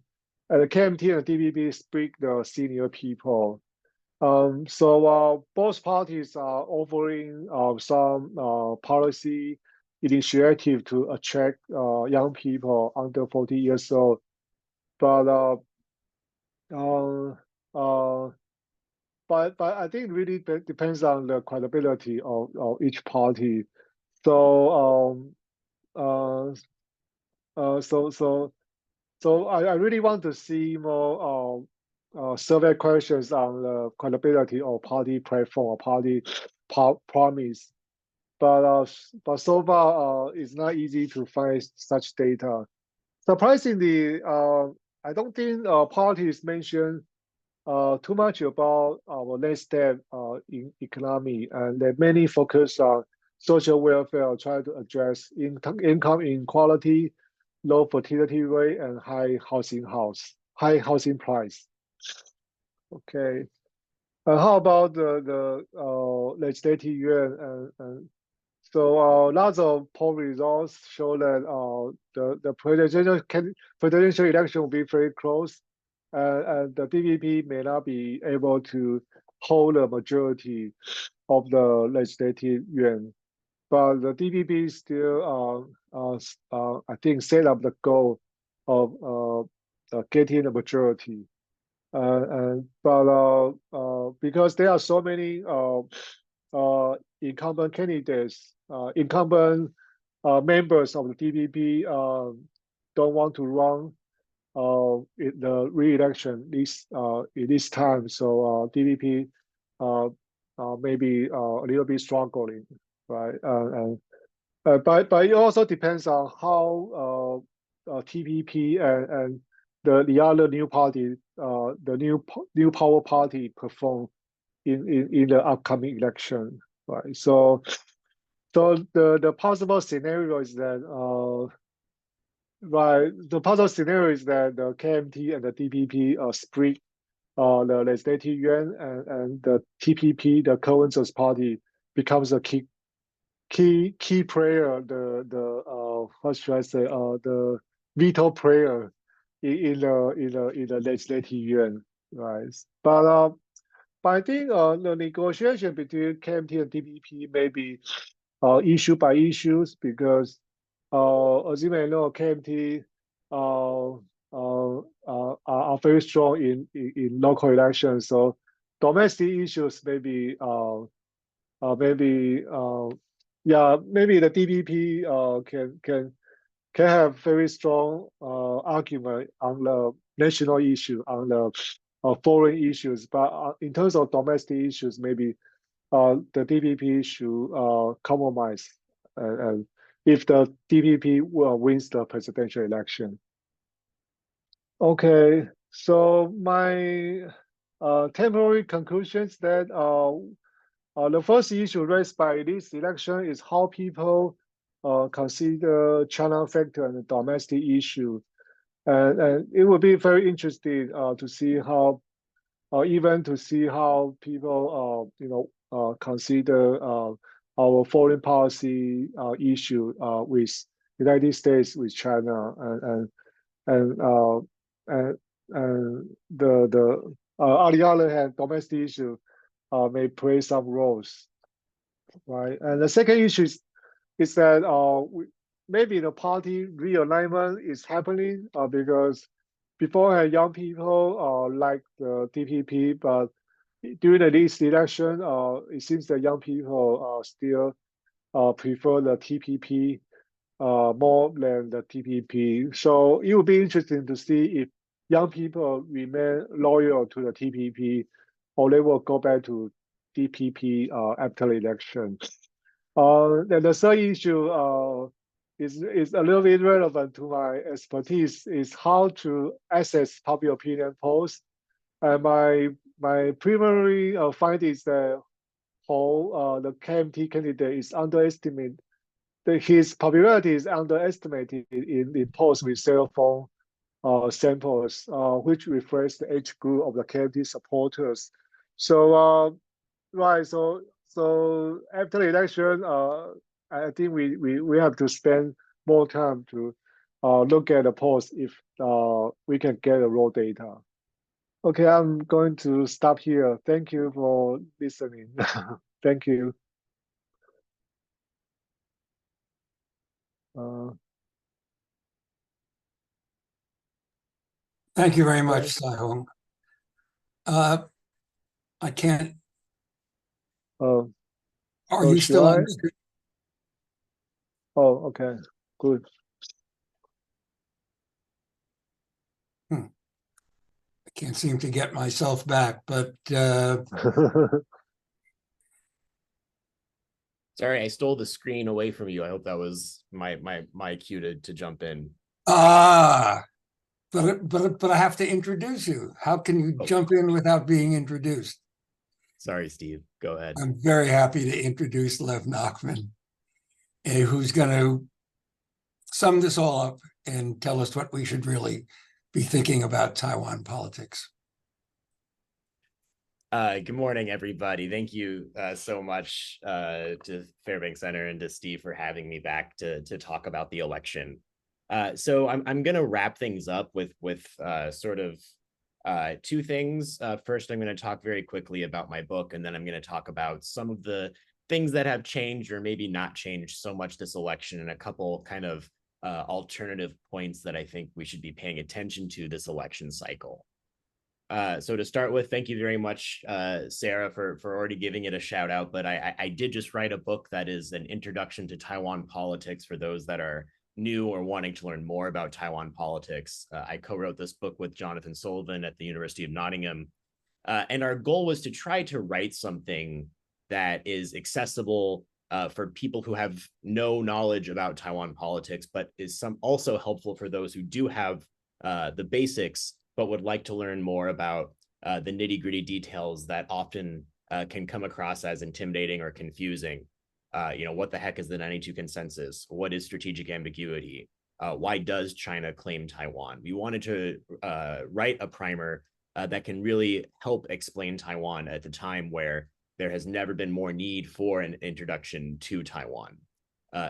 the KMT and the TPP speak the senior people. So both parties are offering some policy initiative to attract young people under 40 years old, but I think it really depends on the credibility of each party. So so I really want to see more survey questions on the credibility of party platform or party promise. But so far it's not easy to find such data. Surprisingly, I don't think parties mention too much about our next step in economy, and that many focus on social welfare, try to address income inequality, low fertility rate, and high housing price. Okay. How about the legislative yuan? And so lots of poll results show that the presidential election will be very close, and the DPP may not be able to hold a majority of the legislative yuan. But the DPP still, I think, set up the goal of getting a majority. But because there are so many incumbent candidates, incumbent members of the DPP don't want to run in the re-election this time. So DPP maybe a little bit struggling, right? But it also depends on how TPP and the other new party, the new power party perform in the upcoming election, right? So the possible scenario is that right, the possible scenario is that the KMT and the DPP split the legislative yuan, and the TPP, the consensus party, becomes a key player, the what should I say, the veto player in the legislative yuan, right? But I think the negotiation between KMT and DPP may be issue by issues, because as you may know, KMT are very strong in local elections. So domestic issues maybe maybe the DPP can have very strong argument on the national issue, on the foreign issues. But in terms of domestic issues, maybe the DPP should compromise, and if the DPP wins the presidential election. Okay, so my temporary conclusions that the first issue raised by this election is how people consider China factor and the domestic issue, and it will be very interesting to see how, even to see how people consider our foreign policy issue with United States, with China, and the on the other hand, domestic issue may play some roles, right? And the second issue is that maybe the party realignment is happening because before young people like the DPP, but during this election, it seems that young people still prefer the TPP more than the TPP. So it will be interesting to see if young people remain loyal to the TPP, or they will go back to DPP after the election. Then the third issue is a little bit relevant to my expertise, is how to assess public opinion polls. And my primary finding is that how the KMT candidate is underestimated. His popularity is underestimated in polls with cell phone samples, which reflects the age group of the KMT supporters. So right, so after the election, I think we have to spend more time to look at the polls if we can get the raw data. Okay, I'm going to stop here. Thank you for listening. Thank you. Thank you very much, Chia-hung. I can't. Are you still on the screen? Oh, okay, good. I can't seem to get myself back, but Sorry, I stole the screen away from you. I hope that was my cue to jump in. But I have to introduce you. How can you jump in without being introduced? Sorry, Steve. Go ahead. I'm very happy to introduce Lev Nachman, who's going to sum this all up and tell us what we should really be thinking about Taiwan politics. Good morning, everybody. Thank you so much to Fairbank Center and to Steve for having me back to talk about the election. So I'm going to wrap things up with sort of two things. First, I'm going to talk very quickly about my book, and then I'm going to talk about some of the things that have changed or maybe not changed so much this election, and a couple kind of alternative points that I think we should be paying attention to this election cycle. So to start with, thank you very much, Sara, for already giving it a shout out. But I did just write a book that is an introduction to Taiwan politics for those that are new or wanting to learn more about Taiwan politics. I co-wrote this book with Jonathan Sullivan at the University of Nottingham. And our goal was to try to write something that is accessible for people who have no knowledge about Taiwan politics, but is also helpful for those who do have the basics, but would like to learn more about the nitty-gritty details that often can come across as intimidating or confusing. What the heck is the 92 consensus? What is strategic ambiguity? Why does China claim Taiwan? We wanted to write a primer that can really help explain Taiwan at the time where there has never been more need for an introduction to Taiwan.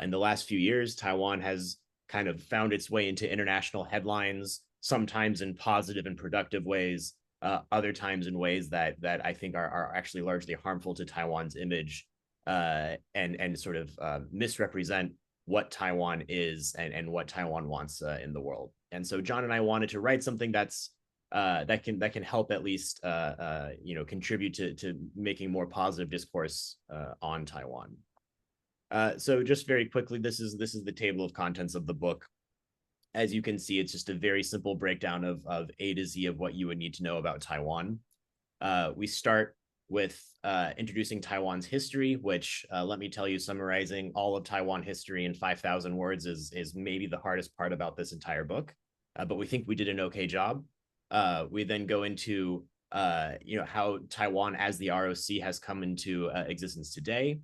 In the last few years, Taiwan has kind of found its way into international headlines, sometimes in positive and productive ways, other times in ways that I think are actually largely harmful to Taiwan's image, and sort of misrepresent what Taiwan is and what Taiwan wants in the world. And so John and I wanted to write something that's that can help at least contribute to making more positive discourse on Taiwan. So just very quickly, this is the table of contents of the book. As you can see, it's just a very simple breakdown of A to Z of what you would need to know about Taiwan. We start with introducing Taiwan's history, which let me tell you, summarizing all of Taiwan history in 5,000 words is maybe the hardest part about this entire book, but we think we did an okay job. We then go into how Taiwan as the ROC has come into existence today,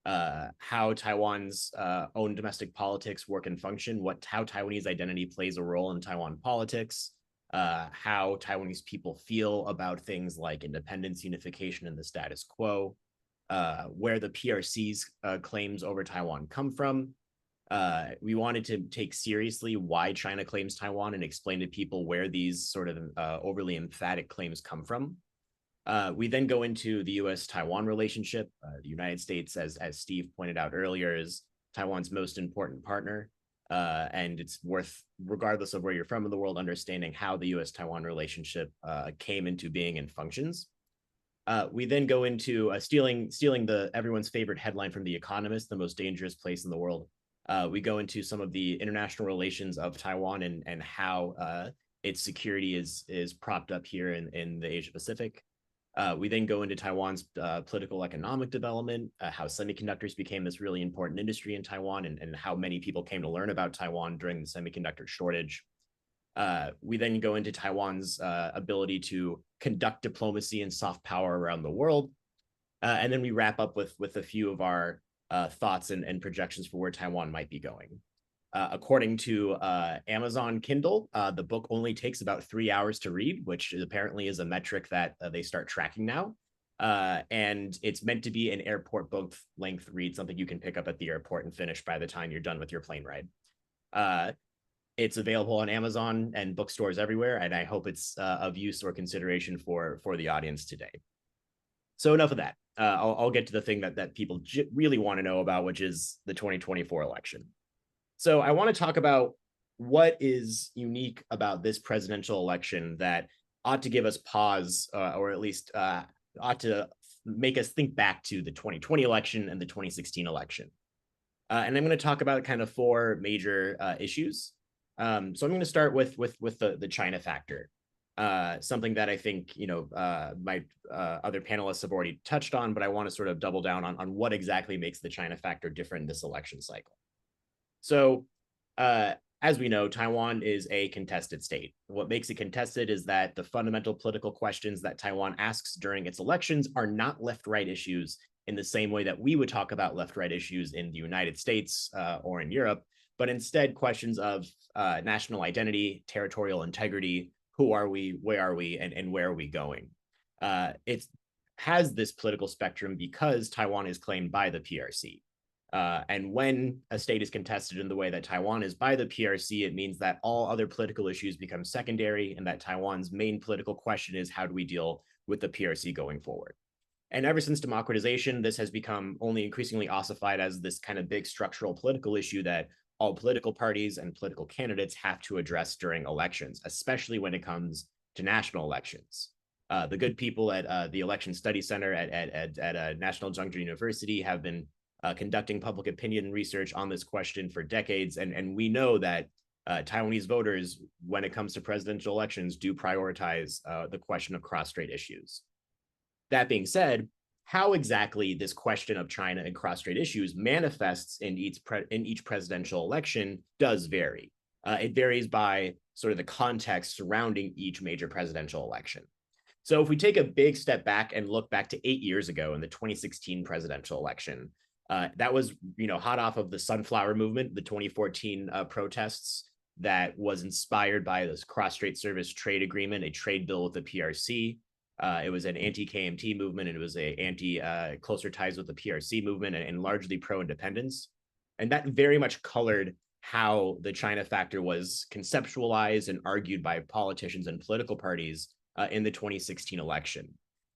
how Taiwan's own domestic politics work and function, how Taiwanese identity plays a role in Taiwan politics, how Taiwanese people feel about things like independence, unification, and the status quo, where the PRC's claims over Taiwan come from. We wanted to take seriously why China claims Taiwan and explain to people where these sort of overly emphatic claims come from. We then go into the US-Taiwan relationship. The United States, as Steve pointed out earlier, is Taiwan's most important partner. And it's worth, regardless of where you're from in the world, understanding how the US-Taiwan relationship came into being and functions. We then go into stealing everyone's favorite headline from The Economist, the most dangerous place in the world. We go into some of the international relations of Taiwan and how its security is propped up here in the Asia Pacific. We then go into Taiwan's political economic development, how semiconductors became this really important industry in Taiwan, and how many people came to learn about Taiwan during the semiconductor shortage. We then go into Taiwan's ability to conduct diplomacy and soft power around the world. And then we wrap up with a few of our thoughts and projections for where Taiwan might be going. According to Amazon Kindle, the book only takes about 3 hours to read, which apparently is a metric that they start tracking now. And it's meant to be an airport book length read, something you can pick up at the airport and finish by the time you're done with your plane ride. It's available on Amazon and bookstores everywhere, and I hope it's of use or consideration for the audience today. So enough of that. I'll get to the thing that people really want to know about, which is the 2024 election. So I want to talk about what is unique about this presidential election that ought to give us pause, or at least ought to make us think back to the 2020 election and the 2016 election. And I'm going to talk about kind of 4 major issues. So I'm going to start with the China factor, something that I think my other panelists have already touched on, but I want to sort of double down on what exactly makes the China factor different in this election cycle. So as we know, Taiwan is a contested state. What makes it contested is that the fundamental political questions that Taiwan asks during its elections are not left-right issues in the same way that we would talk about left-right issues in the United States or in Europe, but instead questions of national identity, territorial integrity, who are we, where are we, and where are we going? It has this political spectrum because Taiwan is claimed by the PRC. And when a state is contested in the way that Taiwan is by the PRC, it means that all other political issues become secondary and that Taiwan's main political question is, how do we deal with the PRC going forward? And ever since democratization, this has become only increasingly ossified as this kind of big structural political issue that all political parties and political candidates have to address during elections, especially when it comes to national elections. The good people at the Election Studies Center at National Zhengzhou University have been conducting public opinion research on this question for decades, and we know that Taiwanese voters, when it comes to presidential elections, do prioritize the question of cross-strait issues. That being said, how exactly this question of China and cross-strait issues manifests in each presidential election does vary. It varies by sort of the context surrounding each major presidential election. So if we take a big step back and look back to 8 years ago in the 2016 presidential election, that was, hot off of the Sunflower Movement, the 2014 protests that was inspired by this cross-strait service trade agreement, a trade bill with the PRC. It was an anti-KMT movement, and it was a closer ties with the PRC movement and largely pro-independence. And that very much colored how the China factor was conceptualized and argued by politicians and political parties in the 2016 election.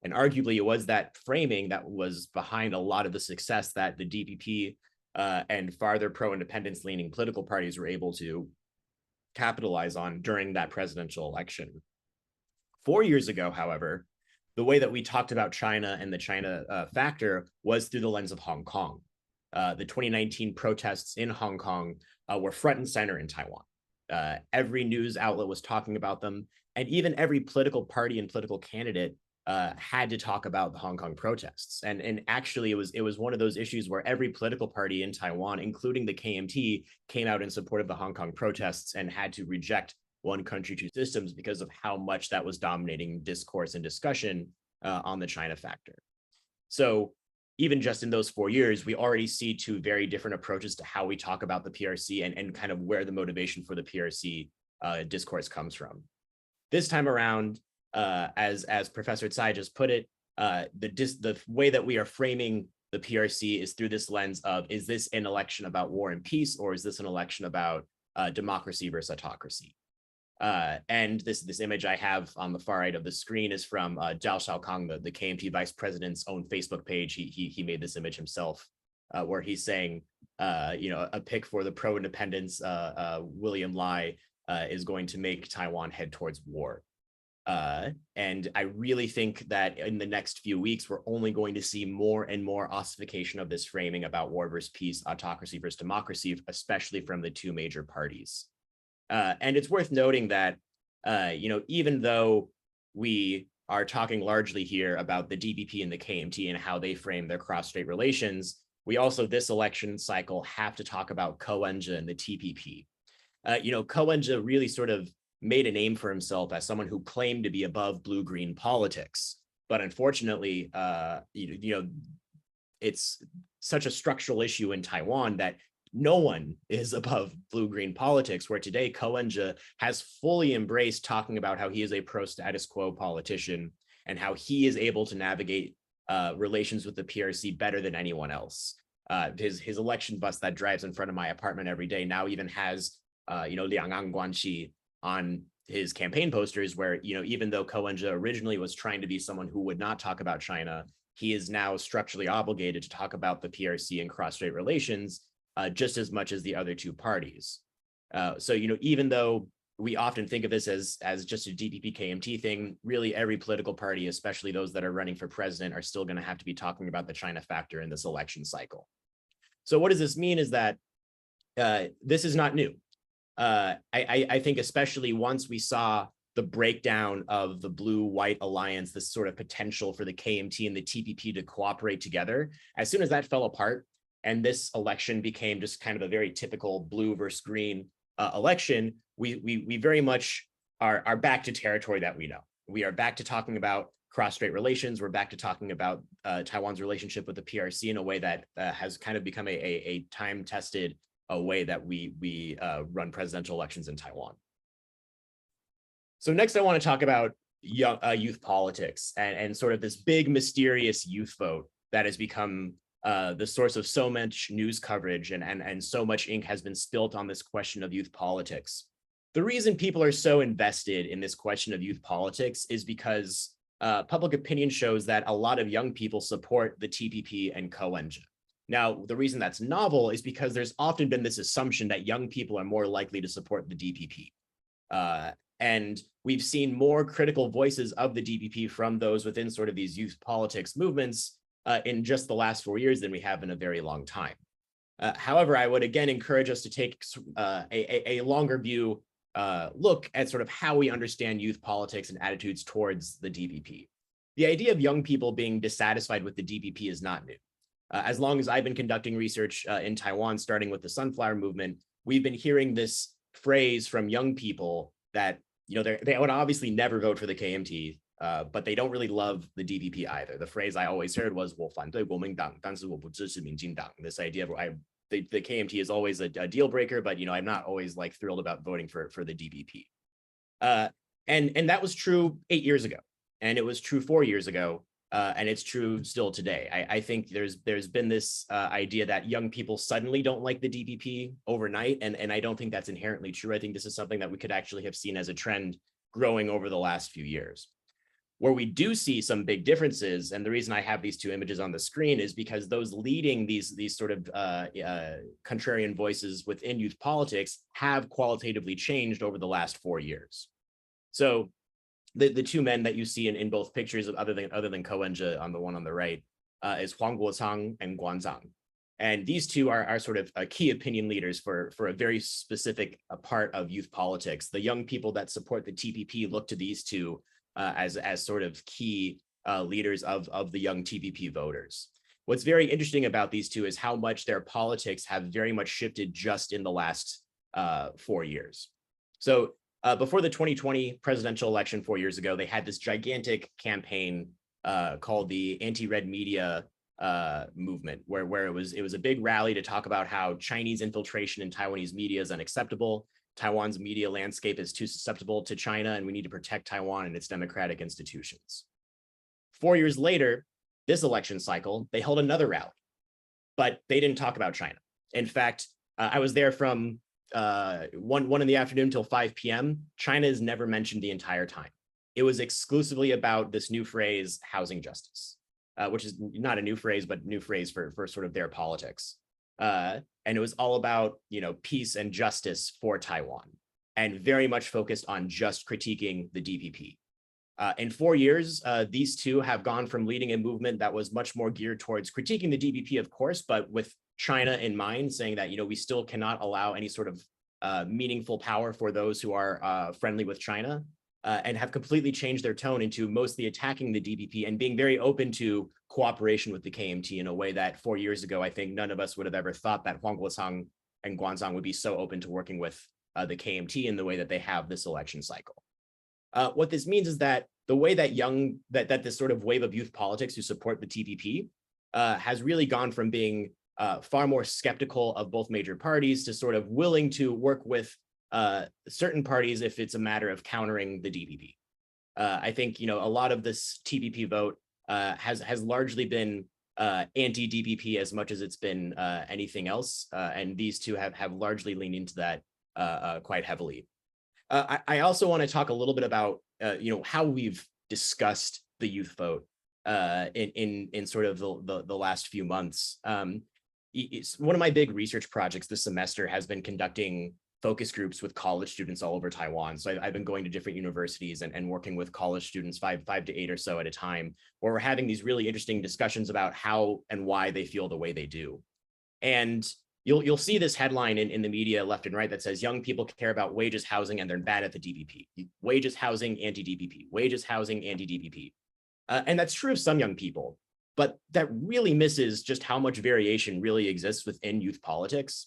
And arguably, it was that framing that was behind a lot of the success that the DPP and farther pro-independence leaning political parties were able to capitalize on during that presidential election. 4 years ago, however, the way that we talked about China and the China factor was through the lens of Hong Kong. The 2019 protests in Hong Kong were front and center in Taiwan. Every news outlet was talking about them, and even every political party and political candidate had to talk about the Hong Kong protests. And actually, it was one of those issues where every political party in Taiwan, including the KMT, came out in support of the Hong Kong protests and had to reject one country, two systems because of how much that was dominating discourse and discussion on the China factor. So even just in those 4 years, we already see two very different approaches to how we talk about the PRC and kind of where the motivation for the PRC discourse comes from. This time around, as Professor Tsai just put it, the way that we are framing the PRC is through this lens of, is this an election about war and peace, or is this an election about democracy versus autocracy? And this image I have on the far right of the screen is from Zhao Xiaokang, the KMT vice president's own Facebook page. He made this image himself, where he's saying, a pick for the pro-independence William Lai is going to make Taiwan head towards war. And I really think that in the next few weeks, we're only going to see more and more ossification of this framing about war versus peace, autocracy versus democracy, especially from the two major parties. And it's worth noting that, even though we are talking largely here about the DPP and the KMT and how they frame their cross-strait relations, we also, this election cycle, have to talk about Ko Wen-je and the TPP. Ko Wen-je really sort of made a name for himself as someone who claimed to be above blue-green politics. But unfortunately, it's such a structural issue in Taiwan that no one is above blue-green politics, where today Ko Wen-je has fully embraced talking about how he is a pro-status quo politician and how he is able to navigate relations with the PRC better than anyone else. His election bus that drives in front of my apartment every day now even has, Liang Guanxi on his campaign posters, where, even though Ko Wen-je originally was trying to be someone who would not talk about China, he is now structurally obligated to talk about the PRC and cross-strait relations just as much as the other two parties. So, even though we often think of this as just a DPP KMT thing, really every political party, especially those that are running for president, are still going to have to be talking about the China factor in this election cycle. So what does this mean is that this is not new. I think especially once we saw the breakdown of the blue-white alliance, this sort of potential for the KMT and the TPP to cooperate together, as soon as that fell apart and this election became just kind of a very typical blue versus green election, we very much are back to territory that we know. We are back to talking about cross-strait relations. We're back to talking about Taiwan's relationship with the PRC in a way that has kind of become a time-tested way that we run presidential elections in Taiwan. So next, I want to talk about youth politics and sort of this big mysterious youth vote that has become the source of so much news coverage and so much ink has been spilt on this question of youth politics. The reason people are so invested in this question of youth politics is because public opinion shows that a lot of young people support the TPP and Ko Wen-je. Now, the reason that's novel is because there's often been this assumption that young people are more likely to support the DPP. And we've seen more critical voices of the DPP from those within sort of these youth politics movements in just the last 4 years than we have in a very long time. However, I would again encourage us to take a longer view look at sort of how we understand youth politics and attitudes towards the DPP. The idea of young people being dissatisfied with the DPP is not new. As long as I've been conducting research in Taiwan, starting with the Sunflower Movement, we've been hearing this phrase from young people that, they would obviously never vote for the KMT, but they don't really love the DPP either. The phrase I always heard was 我反对国民党，但是我不支持民进党. This idea of the KMT is always a deal breaker, but I'm not always like thrilled about voting for the DPP. And that was true 8 years ago, and it was true 4 years ago, and it's true still today. I think there's been this idea that young people suddenly don't like the DPP overnight, and I don't think that's inherently true. I think this is something that we could actually have seen as a trend growing over the last few years. Where we do see some big differences, and the reason I have these two images on the screen is because those leading these sort of contrarian voices within youth politics have qualitatively changed over the last 4 years. So the two men that you see in both pictures, other than Ko Wen-je on the one on the right, is Huang Guozhang and Guan Zhang. And these two are sort of key opinion leaders for a very specific part of youth politics. The young people that support the TPP look to these two as sort of key leaders of the young TPP voters. What's very interesting about these two is how much their politics have very much shifted just in the last 4 years. So before the 2020 presidential election 4 years ago, they had this gigantic campaign called the anti-red media movement, where it was a big rally to talk about how Chinese infiltration in Taiwanese media is unacceptable. Taiwan's media landscape is too susceptible to China, and we need to protect Taiwan and its democratic institutions. 4 years later, this election cycle, they held another rally, but they didn't talk about China. In fact, I was there from 1 in the afternoon till 5 p.m. China is never mentioned the entire time. It was exclusively about this new phrase, housing justice, which is not a new phrase, but new phrase for sort of their politics. And it was all about, peace and justice for Taiwan, and very much focused on just critiquing the DPP. In 4 years, these two have gone from leading a movement that was much more geared towards critiquing the DPP, of course, but with China in mind, saying that, we still cannot allow any sort of meaningful power for those who are friendly with China, and have completely changed their tone into mostly attacking the DPP and being very open to cooperation with the KMT in a way that 4 years ago, I think none of us would have ever thought that Huang Guozhang and Guan Zhang would be so open to working with the KMT in the way that they have this election cycle. What this means is that the way that this sort of wave of youth politics who support the TPP has really gone from being far more skeptical of both major parties to sort of willing to work with certain parties if it's a matter of countering the DPP. I think, a lot of this TPP vote has largely been anti-DPP as much as it's been anything else. And these two have largely leaned into that quite heavily. I also want to talk a little bit about, how we've discussed the youth vote in sort of the last few months. It's one of my big research projects this semester has been conducting focus groups with college students all over Taiwan. So I've been going to different universities and working with college students, five to eight or so at a time, where we're having these really interesting discussions about how and why they feel the way they do. And you'll see this headline in the media left and right that says young people care about wages, housing, and they're bad at the DPP. Wages, housing, anti-DPP. Wages, housing, anti-DPP. And that's true of some young people, but that really misses just how much variation really exists within youth politics.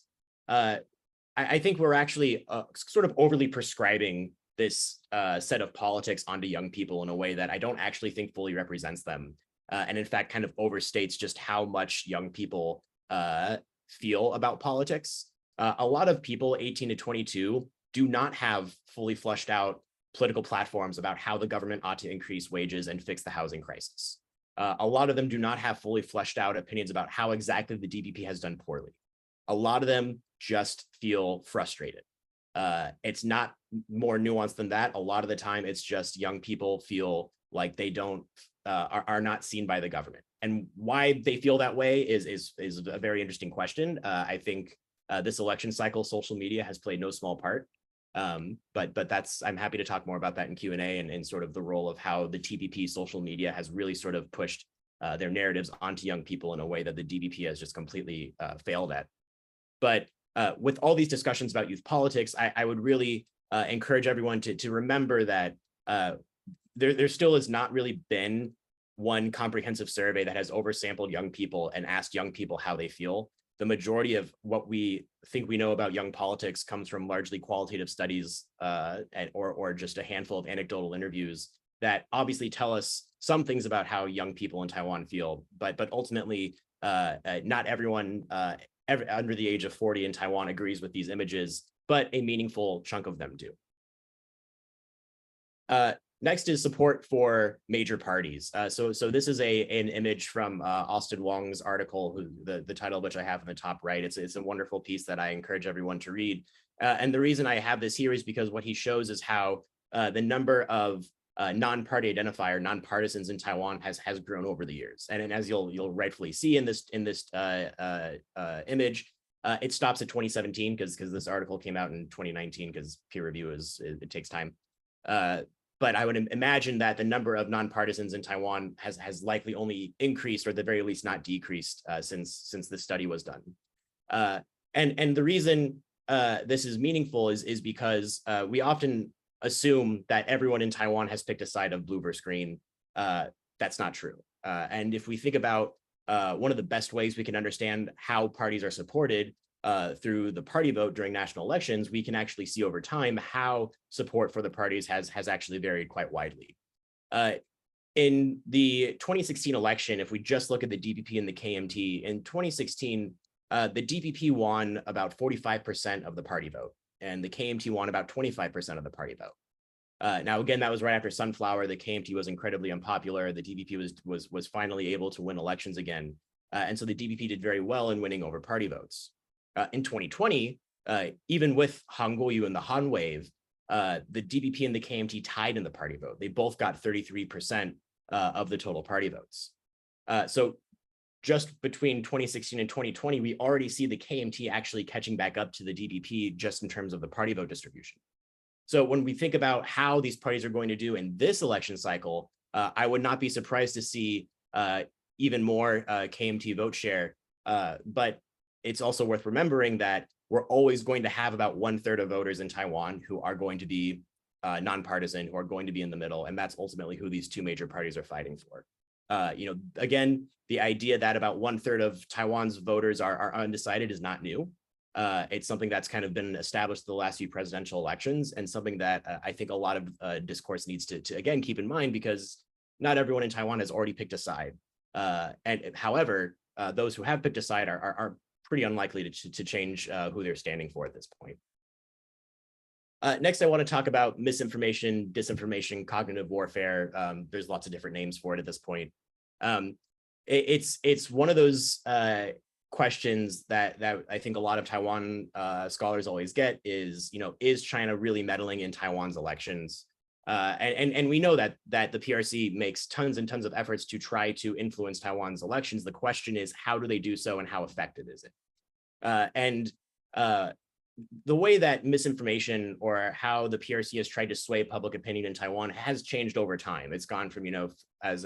I think we're actually sort of overly prescribing this set of politics onto young people in a way that I don't actually think fully represents them. And in fact, kind of overstates just how much young people feel about politics. A lot of people 18 to 22 do not have fully fleshed out political platforms about how the government ought to increase wages and fix the housing crisis. A lot of them do not have fully fleshed out opinions about how exactly the DPP has done poorly. A lot of them just feel frustrated. It's not more nuanced than that. A lot of the time, it's just young people feel like they are not seen by the government. And why they feel that way is a very interesting question. I think this election cycle, social media has played no small part. But I'm happy to talk more about that in Q&A and sort of the role of how the TPP social media has really sort of pushed their narratives onto young people in a way that the DPP has just completely failed at. But with all these discussions about youth politics, I would really encourage everyone to remember that there still has not really been one comprehensive survey that has oversampled young people and asked young people how they feel. the majority of what we think we know about young politics comes from largely qualitative studies or just a handful of anecdotal interviews that obviously tell us some things about how young people in Taiwan feel, but ultimately not everyone under the age of 40 in Taiwan agrees with these images, but a meaningful chunk of them do. Next is support for major parties. So this is an image from Austin Wong's article, the title of which I have in the top right. It's a wonderful piece that I encourage everyone to read. And the reason I have this here is because what he shows is how the number of non-party identifier, non-partisans in Taiwan has grown over the years. And as you'll rightfully see in this image, it stops at 2017 because this article came out in 2019 because peer review it takes time. But I would imagine that the number of nonpartisans in Taiwan has likely only increased, or at the very least not decreased, since this study was done. And the reason this is meaningful is because we often assume that everyone in Taiwan has picked a side of blue versus green. That's not true. And if we think about one of the best ways we can understand how parties are supported through the party vote during national elections, we can actually see over time how support for the parties has actually varied quite widely. In the 2016 election, if we just look at the DPP and the KMT, in 2016, the DPP won about 45% of the party vote, and the KMT won about 25% of the party vote. Now, again, that was right after Sunflower. The KMT was incredibly unpopular. The DPP was finally able to win elections again. And so the DPP did very well in winning over party votes. In 2020, even with Hangguoyu and the Han Wave, the DPP and the KMT tied in the party vote. They both got 33% of the total party votes. So just between 2016 and 2020, we already see the KMT actually catching back up to the DPP just in terms of the party vote distribution. So when we think about how these parties are going to do in this election cycle, I would not be surprised to see even more KMT vote share, but it's also worth remembering that we're always going to have about 1/3 of voters in Taiwan who are going to be nonpartisan, who are going to be in the middle, and that's ultimately who these two major parties are fighting for. Again, the idea that about 1/3 of Taiwan's voters are undecided is not new. It's something that's kind of been established the last few presidential elections, and something that I think a lot of discourse needs to again keep in mind, because not everyone in Taiwan has already picked a side. And however, those who have picked a side are pretty unlikely to change who they're standing for at this point. Next, I want to talk about misinformation, disinformation, cognitive warfare. There's lots of different names for it at this point. It's one of those questions that I think a lot of Taiwan scholars always get is China really meddling in Taiwan's elections? And we know that the PRC makes tons and tons of efforts to try to influence Taiwan's elections. The question is, how do they do so, and how effective is it? The way that misinformation, or how the PRC has tried to sway public opinion in Taiwan, has changed over time. It's gone from as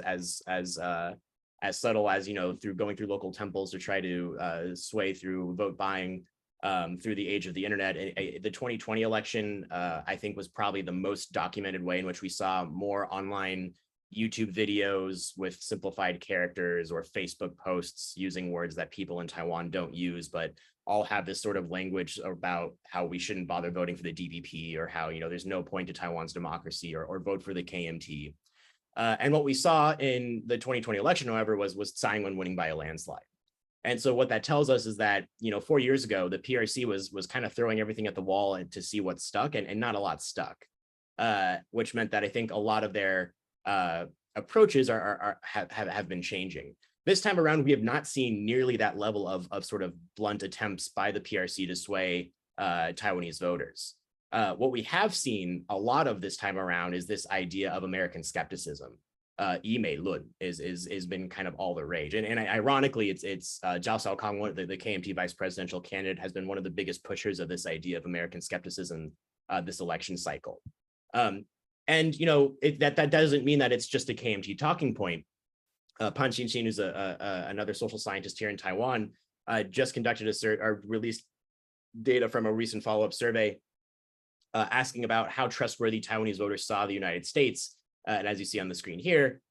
subtle as through going through local temples to try to sway through vote buying, through the age of the internet. The 2020 election, I think, was probably the most documented way in which we saw more online YouTube videos with simplified characters, or Facebook posts using words that people in Taiwan don't use, but all have this sort of language about how we shouldn't bother voting for the DPP, or how there's no point to Taiwan's democracy, or vote for the KMT. And what we saw in the 2020 election, however, was Tsai Ing-wen winning by a landslide. And so what that tells us is that 4 years ago, the PRC was kind of throwing everything at the wall and to see what stuck, and not a lot stuck, which meant that I think a lot of their approaches have been changing. This time around, we have not seen nearly that level of sort of blunt attempts by the PRC to sway Taiwanese voters. What we have seen a lot of this time around is this idea of American skepticism. Yi Lun is been kind of all the rage, and ironically, it's Zhao Xiaokang, the KMT vice presidential candidate, has been one of the biggest pushers of this idea of American skepticism this election cycle. And that doesn't mean that it's just a KMT talking point. Pan Xinxin, who's another social scientist here in Taiwan, just conducted or released data from a recent follow-up survey asking about how trustworthy Taiwanese voters saw the United States. And as you see on the screen here,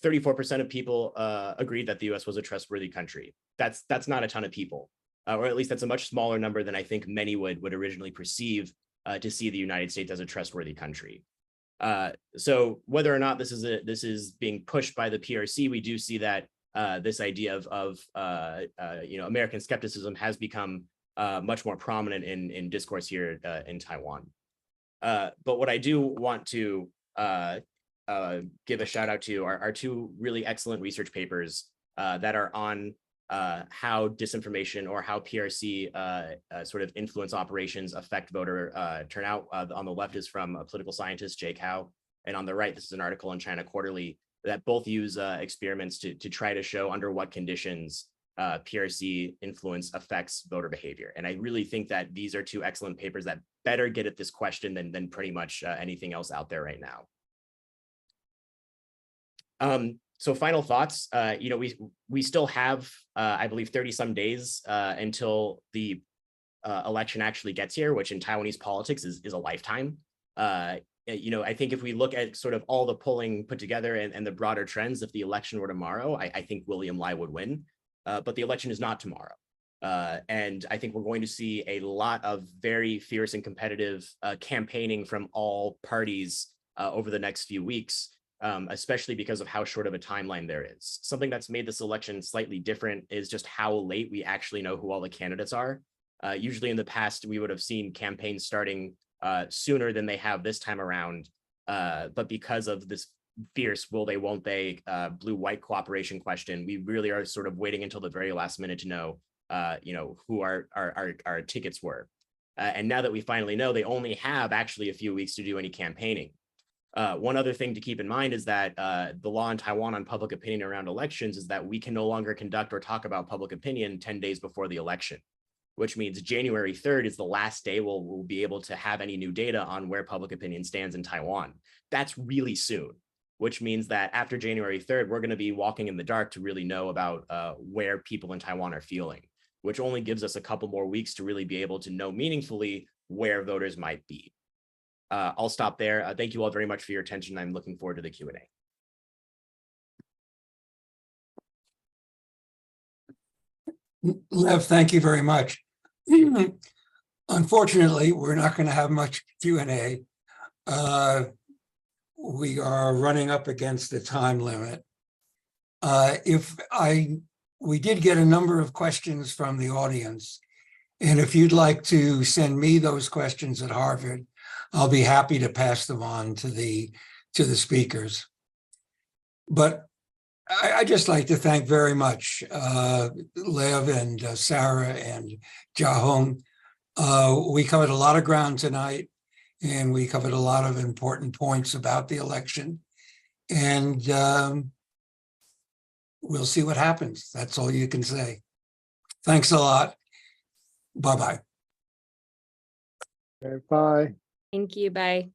34% of people agreed that the US was a trustworthy country. That's not a ton of people, or at least that's a much smaller number than I think many would originally perceive to see the United States as a trustworthy country. So whether or not this is being pushed by the PRC, we do see that this idea of American skepticism has become much more prominent in discourse here in Taiwan. But what I do want to give a shout out to are two really excellent research papers that are on how disinformation or how PRC sort of influence operations affect voter turnout. On the left is from a political scientist, Jay Cao, and on the right, this is an article in China Quarterly that both use experiments to try to show under what conditions PRC influence affects voter behavior. And I really think that these are two excellent papers that better get at this question than pretty much anything else out there right now. So final thoughts, we still have, I believe, 30 some days until the election actually gets here, which in Taiwanese politics is a lifetime. I think if we look at sort of all the polling put together and the broader trends, if the election were tomorrow, I think William Lai would win, but the election is not tomorrow. And I think we're going to see a lot of very fierce and competitive campaigning from all parties over the next few weeks. Especially because of how short of a timeline there is. Something that's made this election slightly different is just how late we actually know who all the candidates are. Usually in the past, we would have seen campaigns starting sooner than they have this time around. But because of this fierce will they, won't they, blue-white cooperation question, we really are sort of waiting until the very last minute to know, who our tickets were. And now that we finally know, they only have actually a few weeks to do any campaigning. One other thing to keep in mind is that the law in Taiwan on public opinion around elections is that we can no longer conduct or talk about public opinion 10 days before the election, which means January 3rd is the last day we'll be able to have any new data on where public opinion stands in Taiwan. That's really soon, which means that after January 3rd, we're going to be walking in the dark to really know about where people in Taiwan are feeling, which only gives us a couple more weeks to really be able to know meaningfully where voters might be. I'll stop there. Thank you all very much for your attention. I'm looking forward to the Q&A. Lev, thank you very much. Unfortunately, we're not going to have much Q&A. We are running up against the time limit. We did get a number of questions from the audience, and if you'd like to send me those questions at Harvard, I'll be happy to pass them on to the speakers. But I'd just like to thank very much Lev and Sara and Chia-hung. We covered a lot of ground tonight, and we covered a lot of important points about the election. And we'll see what happens. That's all you can say. Thanks a lot. Bye-bye. Okay, bye. Thank you. Bye.